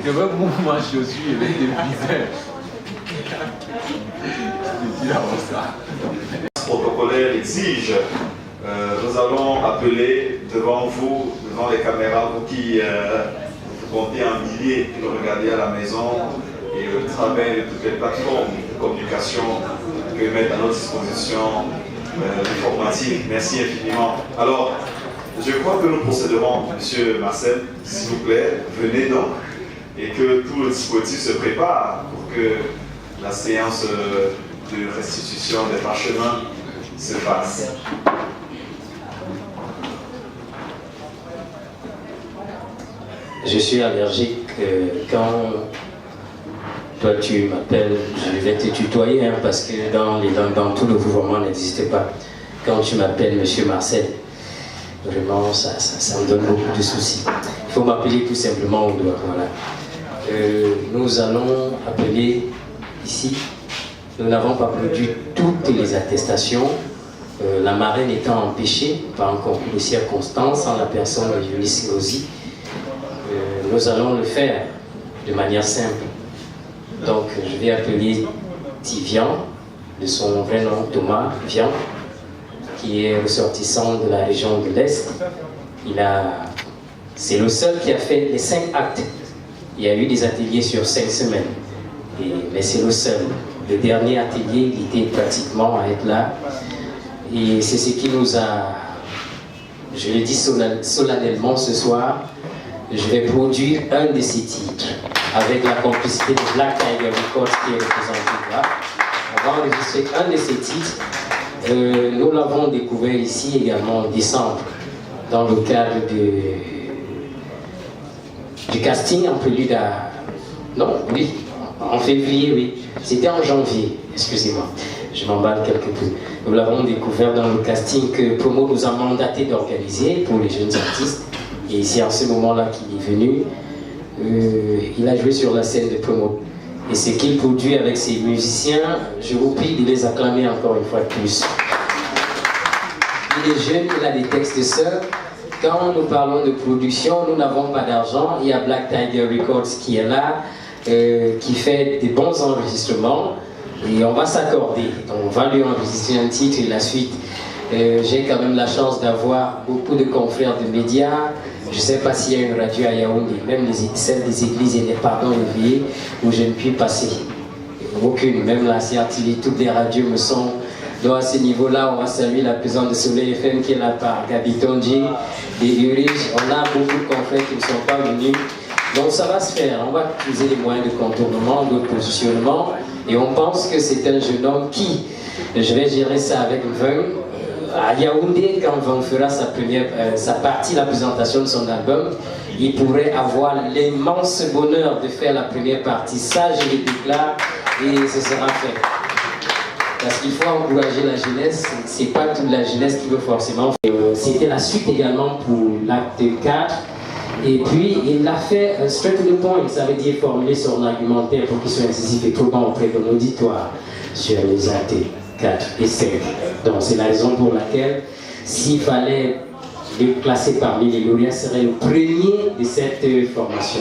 que même moi je suis avec des viseurs. Je dis ça. Protocolaire exige. Nous allons appeler devant vous, devant les caméras, vous qui vous comptez en milliers, qui nous regardez à la maison, et au travers de toutes les plateformes de communication que mettent à notre disposition l'informatique. Merci infiniment. Alors, je crois que nous procéderons, Monsieur Marcel, s'il vous plaît, venez donc, et que tout le dispositif se prépare pour que la séance de restitution des parchemins se fasse. Je suis allergique quand toi tu m'appelles, je vais te tutoyer parce que dans tout le gouvernement n'existe pas. Quand tu m'appelles Monsieur Marcel, vraiment ça me donne beaucoup de soucis. Il faut m'appeler tout simplement au doigt. Voilà. Nous allons appeler ici. Nous n'avons pas produit toutes les attestations. La marraine étant empêchée par un concours de circonstances en la personne de Eunice Lozi. Nous allons le faire de manière simple. Donc je vais appeler Tivian, de son vrai nom Thomas Vian, qui est ressortissant de la région de l'Est. C'est le seul qui a fait les 5 actes. Il y a eu des ateliers sur 5 semaines, mais c'est le seul. Le dernier atelier, il était pratiquement à être là. Et c'est ce qui nous a, je le dis solennellement ce soir, je vais produire un de ces titres avec la complicité de Black Tiger Records qui est représenté là. On va enregistrer un de ces titres. Nous l'avons découvert ici également en décembre dans le cadre du casting en prélude à... Non, oui, en février, oui. C'était en janvier, excusez-moi. Je m'emballe quelque peu. Nous l'avons découvert dans le casting que Promo nous a mandaté d'organiser pour les jeunes artistes. Et c'est à ce moment-là qu'il est venu. Il a joué sur la scène de Promo. Et ce qu'il produit avec ses musiciens, je vous prie de les acclamer encore une fois de plus. Il est jeune, il a des textes seuls. Quand nous parlons de production, nous n'avons pas d'argent. Il y a Black Tiger Records qui est là, qui fait des bons enregistrements. Et on va s'accorder. On va lui enregistrer un titre et la suite. J'ai quand même la chance d'avoir beaucoup de confrères de médias. Je ne sais pas s'il y a une radio à Yaoundé, même celle des églises et des pardons éveillés, où je ne puis passer. Aucune, même la CRTV, toutes les radios me sont. Donc à ce niveau-là, on va saluer la présence de Soleil FM qui est là par Gabi Tonji, des Uriges. On a beaucoup de confrères qui ne sont pas venus. Donc ça va se faire. On va utiliser les moyens de contournement, de positionnement. Et on pense que c'est un jeune homme qui, je vais gérer ça avec Vung, à Yaoundé, quand Vung fera sa partie, la présentation de son album, il pourrait avoir l'immense bonheur de faire la première partie. Ça, je le déclare et ce sera fait. Parce qu'il faut encourager la jeunesse, c'est pas toute la jeunesse qui veut forcément faire. C'était la suite également pour l'acte 4. Et puis, il l'a fait straight to the point, ça veut dire formuler son argumentaire pour qu'il soit incisif et probant auprès de l'auditoire sur les actes 4 et 5. Donc, c'est la raison pour laquelle, s'il fallait le classer parmi les lauréats, serait le premier de cette formation.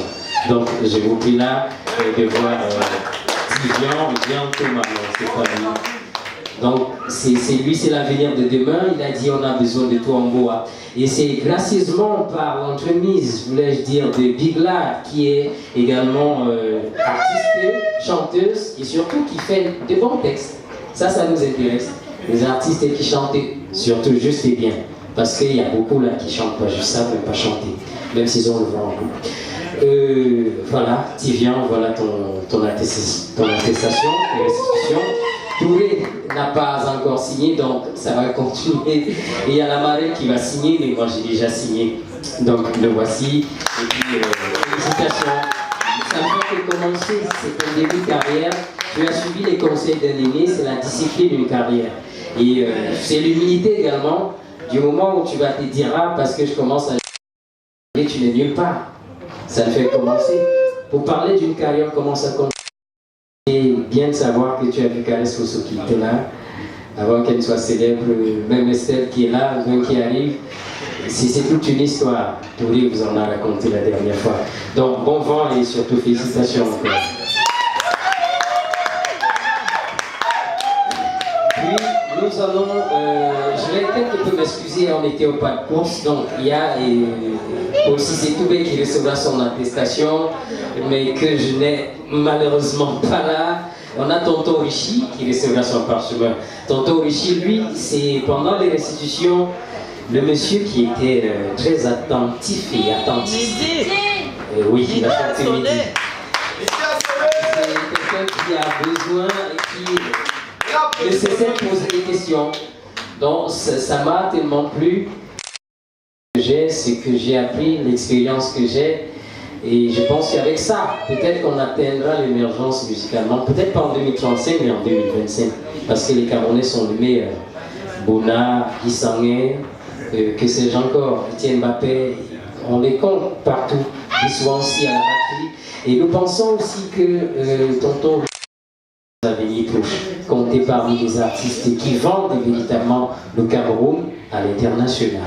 Donc, je vous prie là de voir Tivian et bien Thomas, c'est pas lui. Donc, c'est lui, c'est l'avenir de demain. Il a dit on a besoin de toi en bois. Et c'est gracieusement par l'entremise, voulais-je dire, de Bigla, qui est également artiste, chanteuse et surtout qui fait de bons textes. Ça nous intéresse. Les artistes qui chantent surtout juste et bien. Parce qu'il y a beaucoup là qui chantent pas juste ça, même pas chanter. Même s'ils ont le vent en coup. Voilà, Tivian, voilà ton attestation de restitution. Touré n'a pas encore signé, donc ça va continuer. Et il y a la marraine qui va signer, mais moi j'ai déjà signé. Donc le voici. Et puis, félicitations. Ça ne fait que commencer, c'est un début de carrière. Tu as suivi les conseils d'un aîné, c'est la discipline d'une carrière. Et c'est l'humilité également, du moment où tu vas te dire, ah, parce que je commence à... Et tu n'es nulle part. Ça ne fait que commencer. Pour parler d'une carrière, comment ça commence? Et bien de savoir que tu as vu Caresse Fosso qui était là, avant qu'elle soit célèbre, même Estelle qui est là, même qui arrive. c'est toute une histoire. Touré vous en a raconté la dernière fois. Donc bon vent et surtout félicitations. Puis nous allons, je vais quelque peu m'excuser, on était au pas de course, donc il y a Paul Cissé-Toubé qui recevra son attestation, mais que je n'ai malheureusement pas là. On a Tonton Richie qui recevra son parchemin. Tonton Richie, lui, c'est pendant les restitutions, le monsieur qui était très attentif et attentif. Oui, il a chanté midi. C'est quelqu'un qui a besoin et qui ne cessait de poser des questions. Donc ça m'a tellement plu. Ce que j'ai appris, l'expérience que j'ai. Et je pense qu'avec ça, peut-être qu'on atteindra l'émergence musicalement, peut-être pas en 2035, mais en 2025. Parce que les Camerounais sont les meilleurs. Bona, Issangé, que sais-je encore, Etienne Mbappé, on les compte partout. Ils sont aussi à la batterie. Et nous pensons aussi que Tonton Avenir Touche, compté parmi les artistes qui vendent véritablement le Cameroun à l'international.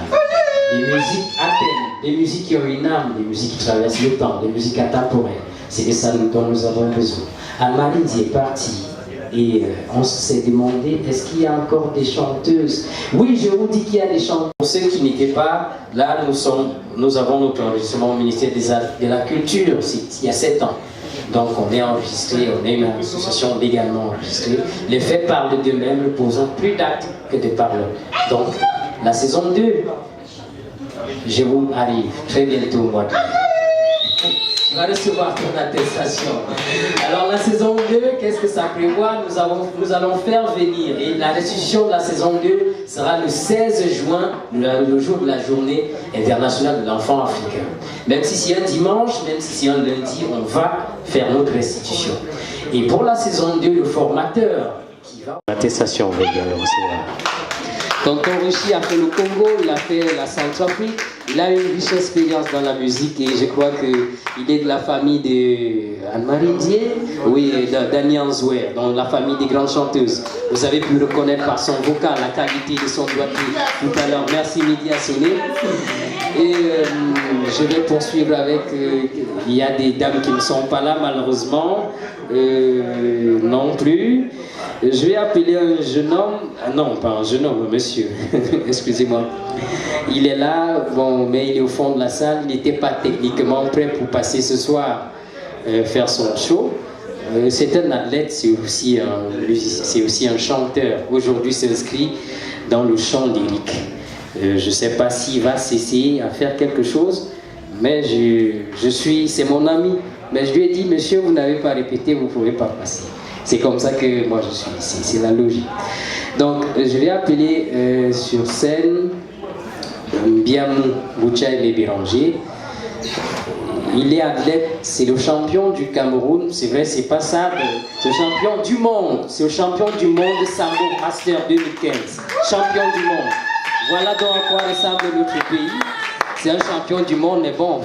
Des musiques athènes, des musiques qui ont une âme, des musiques qui traversent le temps, des musiques intemporelles. C'est de ça dont nous avons besoin. Anne-Marie est partie et on s'est demandé, est-ce qu'il y a encore des chanteuses? Oui, je vous dis qu'il y a des chanteuses. Pour ceux qui n'étaient pas, là nous avons notre enregistrement au ministère de la Culture, il y a 7 ans. Donc on est enregistré, on est une association légalement enregistrée. Les faits parlent d'eux-mêmes, ne posant plus d'actes que de paroles. Donc la saison 2, je vous arrive très bientôt au mois de mai. Tu vas recevoir ton attestation. Alors la saison 2, qu'est-ce que ça prévoit? Nous allons faire venir, et la restitution de la saison 2 sera le 16 juin, le jour de la journée internationale de l'enfant africain. Même si c'est un dimanche, même si c'est un lundi, on va faire notre restitution. Et pour la saison 2, le formateur qui va... L'attestation, on va bien le recevoir. Tonton Richie a fait le Congo, il a fait la Centrafrique, il a une riche expérience dans la musique et je crois qu'il est de la famille de Anne-Marie Dié, oui, d'Annie Zouer, dans la famille des grandes chanteuses. Vous avez pu reconnaître par son vocal la qualité de son doigté tout à l'heure. Merci Midi à sonner. Et je vais poursuivre avec, il y a des dames qui ne sont pas là malheureusement, non plus. Je vais appeler un jeune homme, non pas un jeune homme, un monsieur, excusez-moi. Il est là, bon, mais il est au fond de la salle, il n'était pas techniquement prêt pour passer ce soir, faire son show. C'est un athlète, c'est aussi un chanteur. Aujourd'hui, il s'inscrit dans le chant lyrique. Je ne sais pas s'il va cesser à faire quelque chose, mais c'est mon ami. Mais je lui ai dit, monsieur, vous n'avez pas répété, vous ne pouvez pas passer. C'est comme ça que moi je suis ici, c'est la logique. Donc je vais appeler sur scène Biamou Bouchaï Béranger. Il est athlète, c'est le champion du Cameroun, c'est vrai, c'est pas ça, c'est le champion du monde, c'est le champion du monde de Sambo Master 2015, champion du monde. Voilà donc à quoi ressemble notre pays. C'est un champion du monde, mais bon,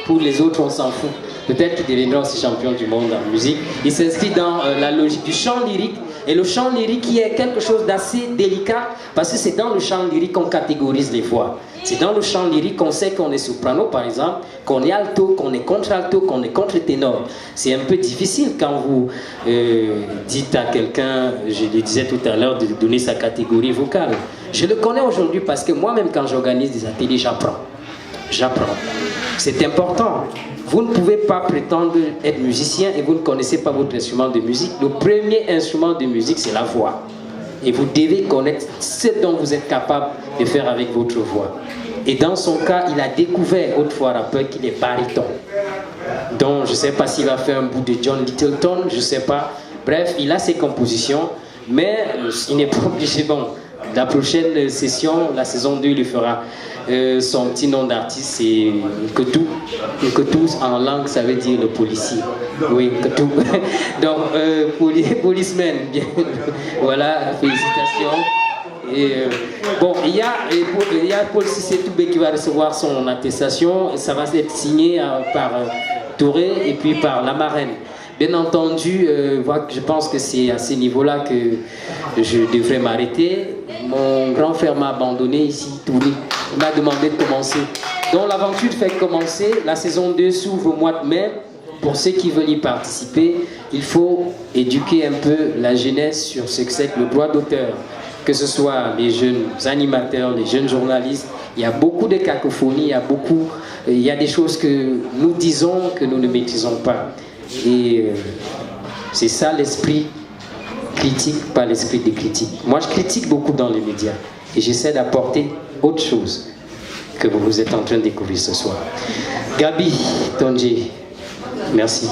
pour les autres on s'en fout. Peut-être qu'il deviendra aussi champion du monde en musique. Il s'inscrit dans la logique du chant lyrique. Et le chant lyrique qui est quelque chose d'assez délicat, parce que c'est dans le chant lyrique qu'on catégorise les voix. C'est dans le chant lyrique qu'on sait qu'on est soprano, par exemple, qu'on est alto, qu'on est contre-alto, qu'on est contre-ténor. C'est un peu difficile quand vous dites à quelqu'un, je le disais tout à l'heure, de donner sa catégorie vocale. Je le connais aujourd'hui parce que moi-même, quand j'organise des ateliers, j'apprends. C'est important. Vous ne pouvez pas prétendre être musicien et vous ne connaissez pas votre instrument de musique. Le premier instrument de musique, c'est la voix. Et vous devez connaître ce dont vous êtes capable de faire avec votre voix. Et dans son cas, il a découvert autrefois rappeur qu'il est baryton. Donc, je ne sais pas s'il va faire un bout de John Littleton, je ne sais pas. Bref, il a ses compositions, mais il n'est pas obligé. Bon, la prochaine session, la saison 2, il lui fera son petit nom d'artiste, c'est Ketou. Ketou en langue, ça veut dire le policier. Oui, Ketou. Donc, policeman. Bien. Voilà, félicitations. Et, bon, il y a Paul Cissé-Toubé qui va recevoir son attestation. Ça va être signé par Touré et puis par la marraine. Bien entendu, je pense que c'est à ce niveau-là que je devrais m'arrêter. Mon grand frère m'a abandonné ici, Touré. Il m'a demandé de commencer. Donc l'aventure fait commencer. La saison 2 s'ouvre au mois de mai. Pour ceux qui veulent y participer, il faut éduquer un peu la jeunesse sur ce que c'est que le droit d'auteur. Que ce soit les jeunes animateurs, les jeunes journalistes, il y a beaucoup de cacophonie, il y a des choses que nous disons que nous ne maîtrisons pas. Et c'est ça l'esprit critique, pas l'esprit de critique. Moi, je critique beaucoup dans les médias et j'essaie d'apporter autre chose que vous êtes en train de découvrir ce soir. Gabi, Tonje, merci.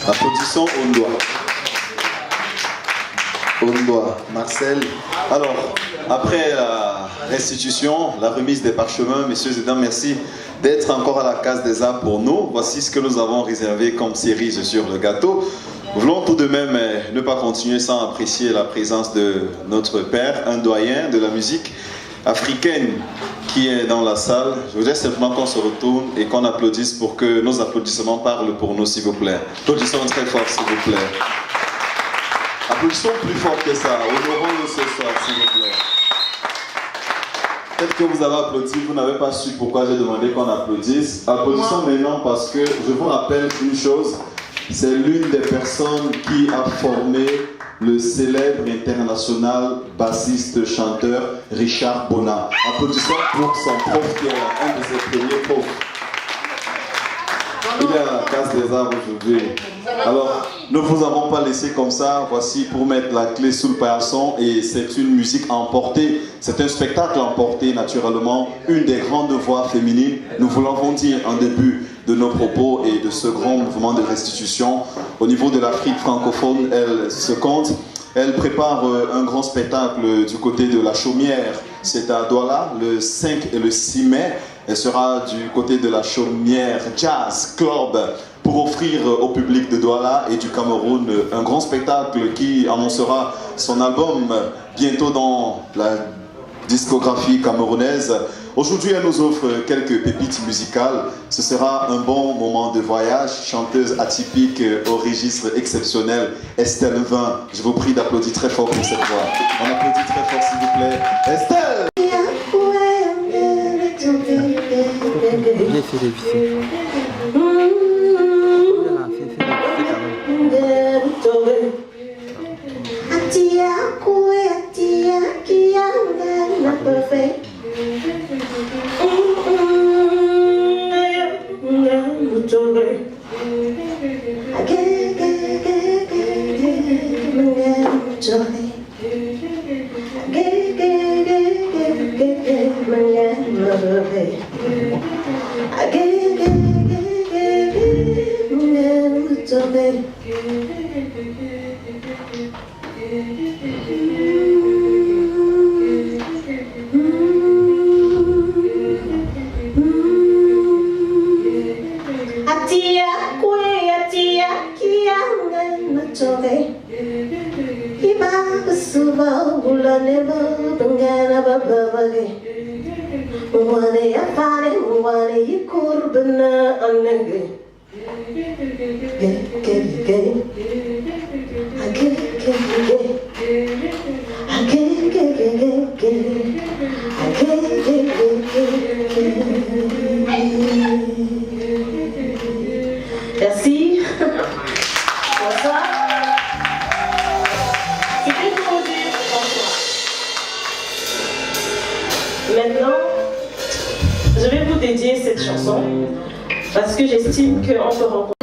Applaudissons Ondoa. Ondoa, Marcel. Alors, après la restitution, la remise des parchemins, messieurs et dames, merci d'être encore à la Case des Arts pour nous. Voici ce que nous avons réservé comme cerise sur le gâteau. Nous voulons tout de même ne pas continuer sans apprécier la présence de notre père, un doyen de la musique africaine qui est dans la salle. Je voudrais simplement qu'on se retourne et qu'on applaudisse pour que nos applaudissements parlent pour nous, s'il vous plaît. Applaudissons très fort, s'il vous plaît. Applaudissons plus fort que ça. Honorons-le ce soir, s'il vous plaît. Peut-être que vous avez applaudi, vous n'avez pas su pourquoi j'ai demandé qu'on applaudisse. Applaudissons maintenant parce que je vous rappelle une chose, c'est l'une des personnes qui a formé le célèbre international bassiste chanteur Richard Bona. Applaudissons pour son prof qui est un de ses premiers profs. Il est à la Case des Arts aujourd'hui. Alors, ne vous avons pas laissé comme ça. Voici pour mettre la clé sous le paillasson. Et c'est une musique emportée. C'est un spectacle emporté, naturellement. Une des grandes voix féminines. Nous vous l'avons dit en début de nos propos et de ce grand mouvement de restitution. Au niveau de l'Afrique francophone, elle se compte. Elle prépare un grand spectacle du côté de la Chaumière. C'est à Douala, le 5 et le 6 mai. Elle sera du côté de la Chaumière Jazz Club pour offrir au public de Douala et du Cameroun un grand spectacle qui annoncera son album bientôt dans la discographie camerounaise. Aujourd'hui, elle nous offre quelques pépites musicales. Ce sera un bon moment de voyage. Chanteuse atypique au registre exceptionnel, Estelle Vin. Je vous prie d'applaudir très fort pour cette voix. On applaudit très fort, s'il vous plaît. Estelle! J'ai fait des vidéos. Merci. Bonsoir. C'était pour dire bonsoir. Maintenant, je vais vous dédier cette chanson parce que j'estime qu'on peut rencontrer.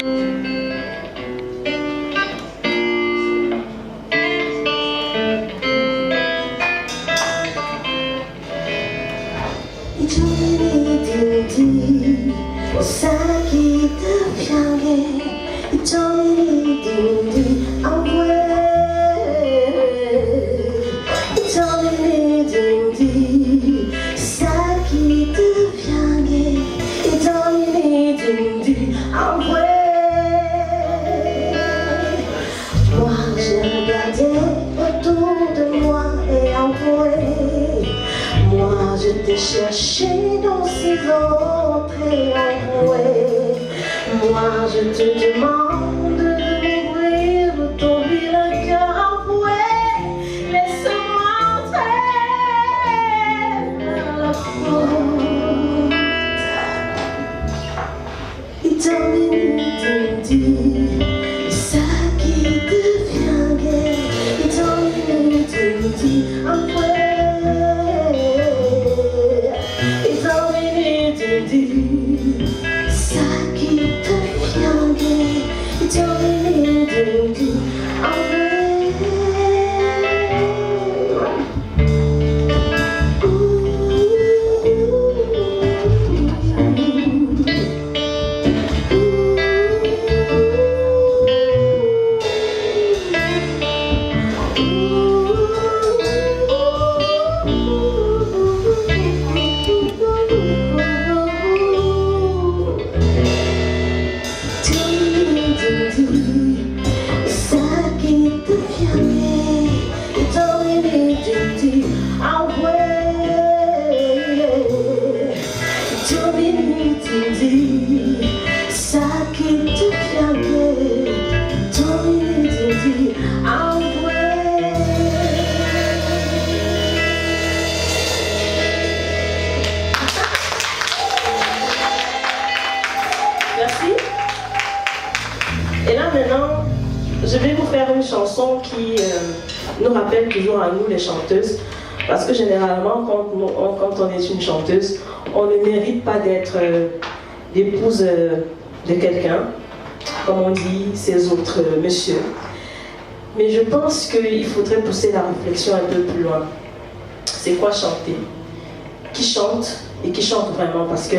Cherché dans ces autres et enroués. Moi je te demande Merci. Et là maintenant, je vais vous faire une chanson qui nous rappelle toujours à nous les chanteuses. Parce que généralement, quand on est une chanteuse, on ne mérite pas d'être l'épouse de quelqu'un, comme on dit ces autres messieurs. Mais je pense qu'il faudrait pousser la réflexion un peu plus loin. C'est quoi chanter? Qui chante et qui chante vraiment? Parce que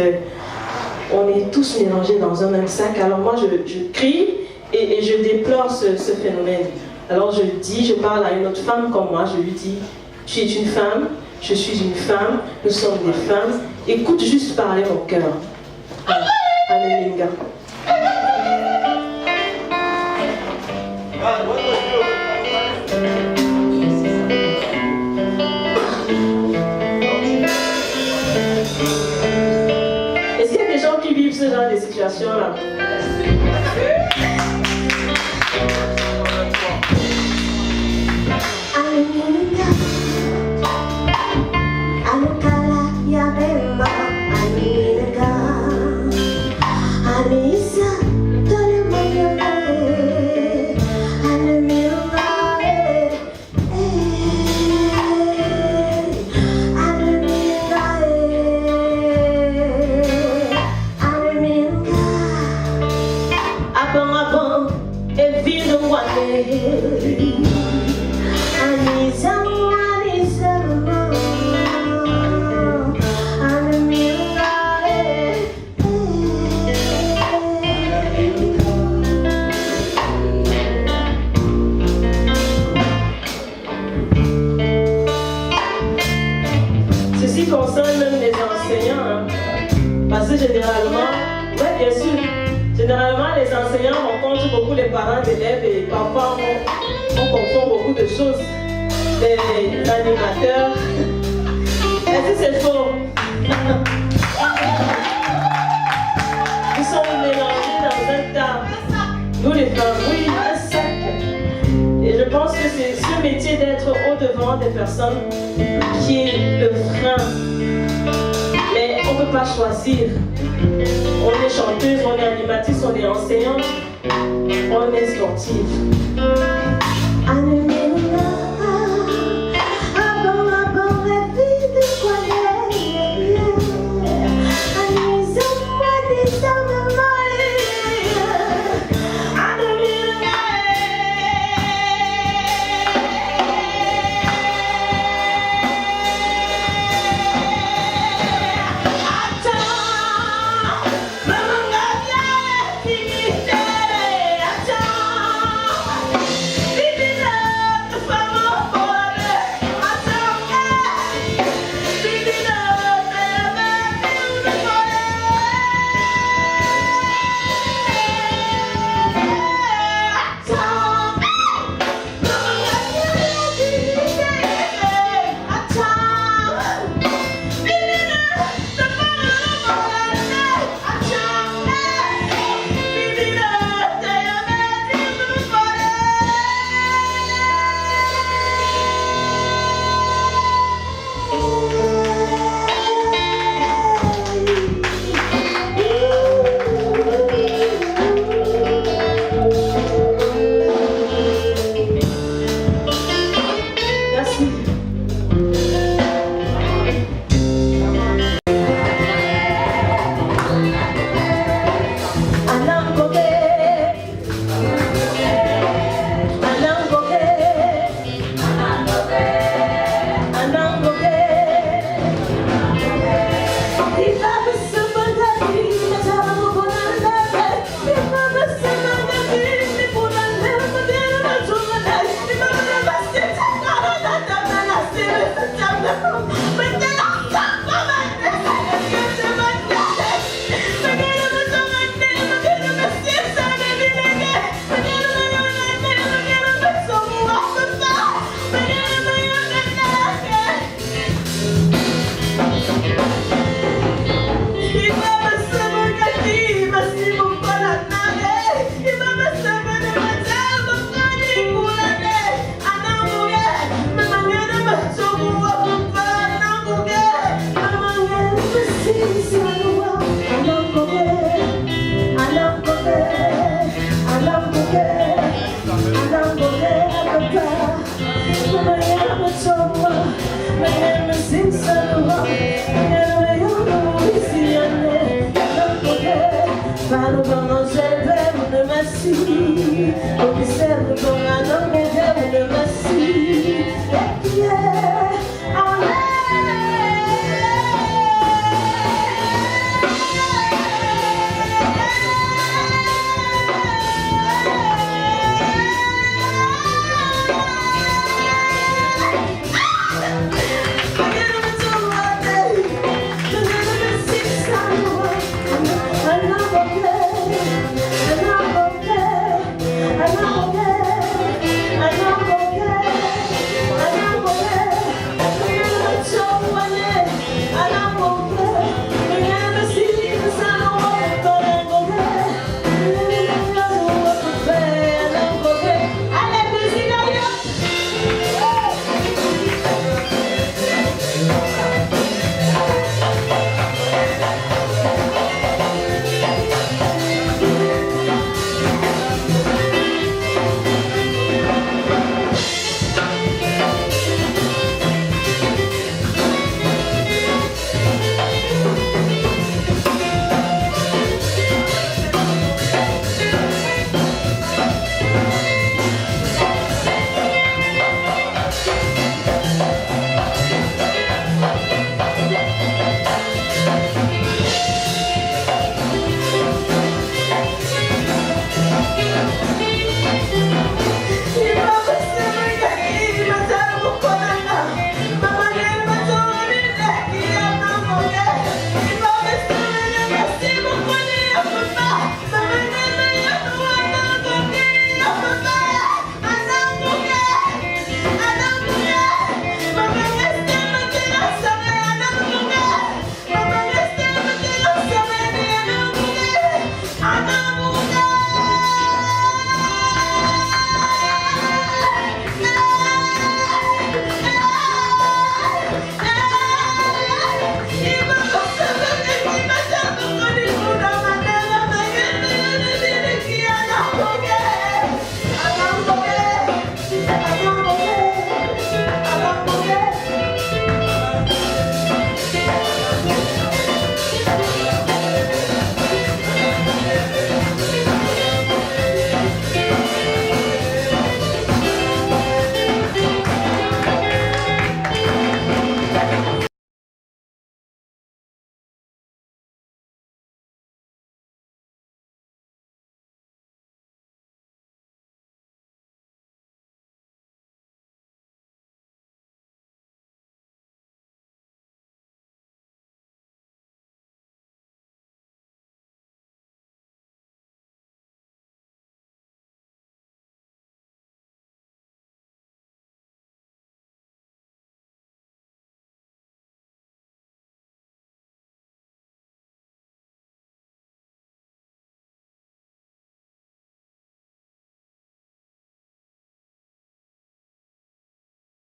on est tous mélangés dans un même sac. Alors moi, je crie et je déplore ce phénomène. Alors je dis, je parle à une autre femme comme moi, je lui dis, tu es une femme, je suis une femme, nous sommes des femmes. Écoute juste parler mon cœur. Alléluia. Est-ce qu'il y a des gens qui vivent ce genre de situation-là? Ceci concerne même les enseignants, hein. Parce que généralement, oui bien sûr, généralement les enseignants rencontrent beaucoup les parents d'élèves et parfois on confond beaucoup de choses. Les animateurs, est-ce que c'est faux? Ils sont mélangés dans un tas. Nous les femmes, oui, un sac. Et je pense que c'est ce métier d'être au-devant des personnes qui est le frein. Mais on ne peut pas choisir. On est chanteuse, on est animatrice, on est enseignante, on est sportive.